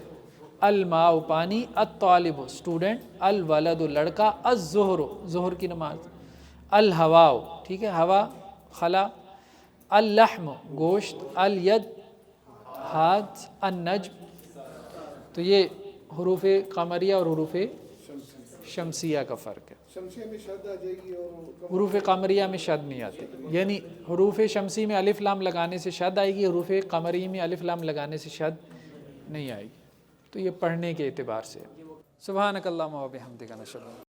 الماء پانی، الطالب اسٹوڈنٹ، الولد لڑکا، الظہر ظہر کی نماز، الہواء ٹھیک ہے ہوا خلا، اللحم گوشت، الید ہاتھ، النجم. تو یہ حروف قمریہ اور حروف شمسیہ کا فرق ہے. شمسیہ میں شد آ جائے گی اور حروف قمریہ میں شد نہیں آتی، یعنی حروف شمسی میں الف لام لگانے سے شد آئے گی، حروف قمری میں الف لام لگانے سے شد نہیں آئے گی. تو یہ پڑھنے کے اعتبار سے. سبحانک اللہم و بحمدک نشہد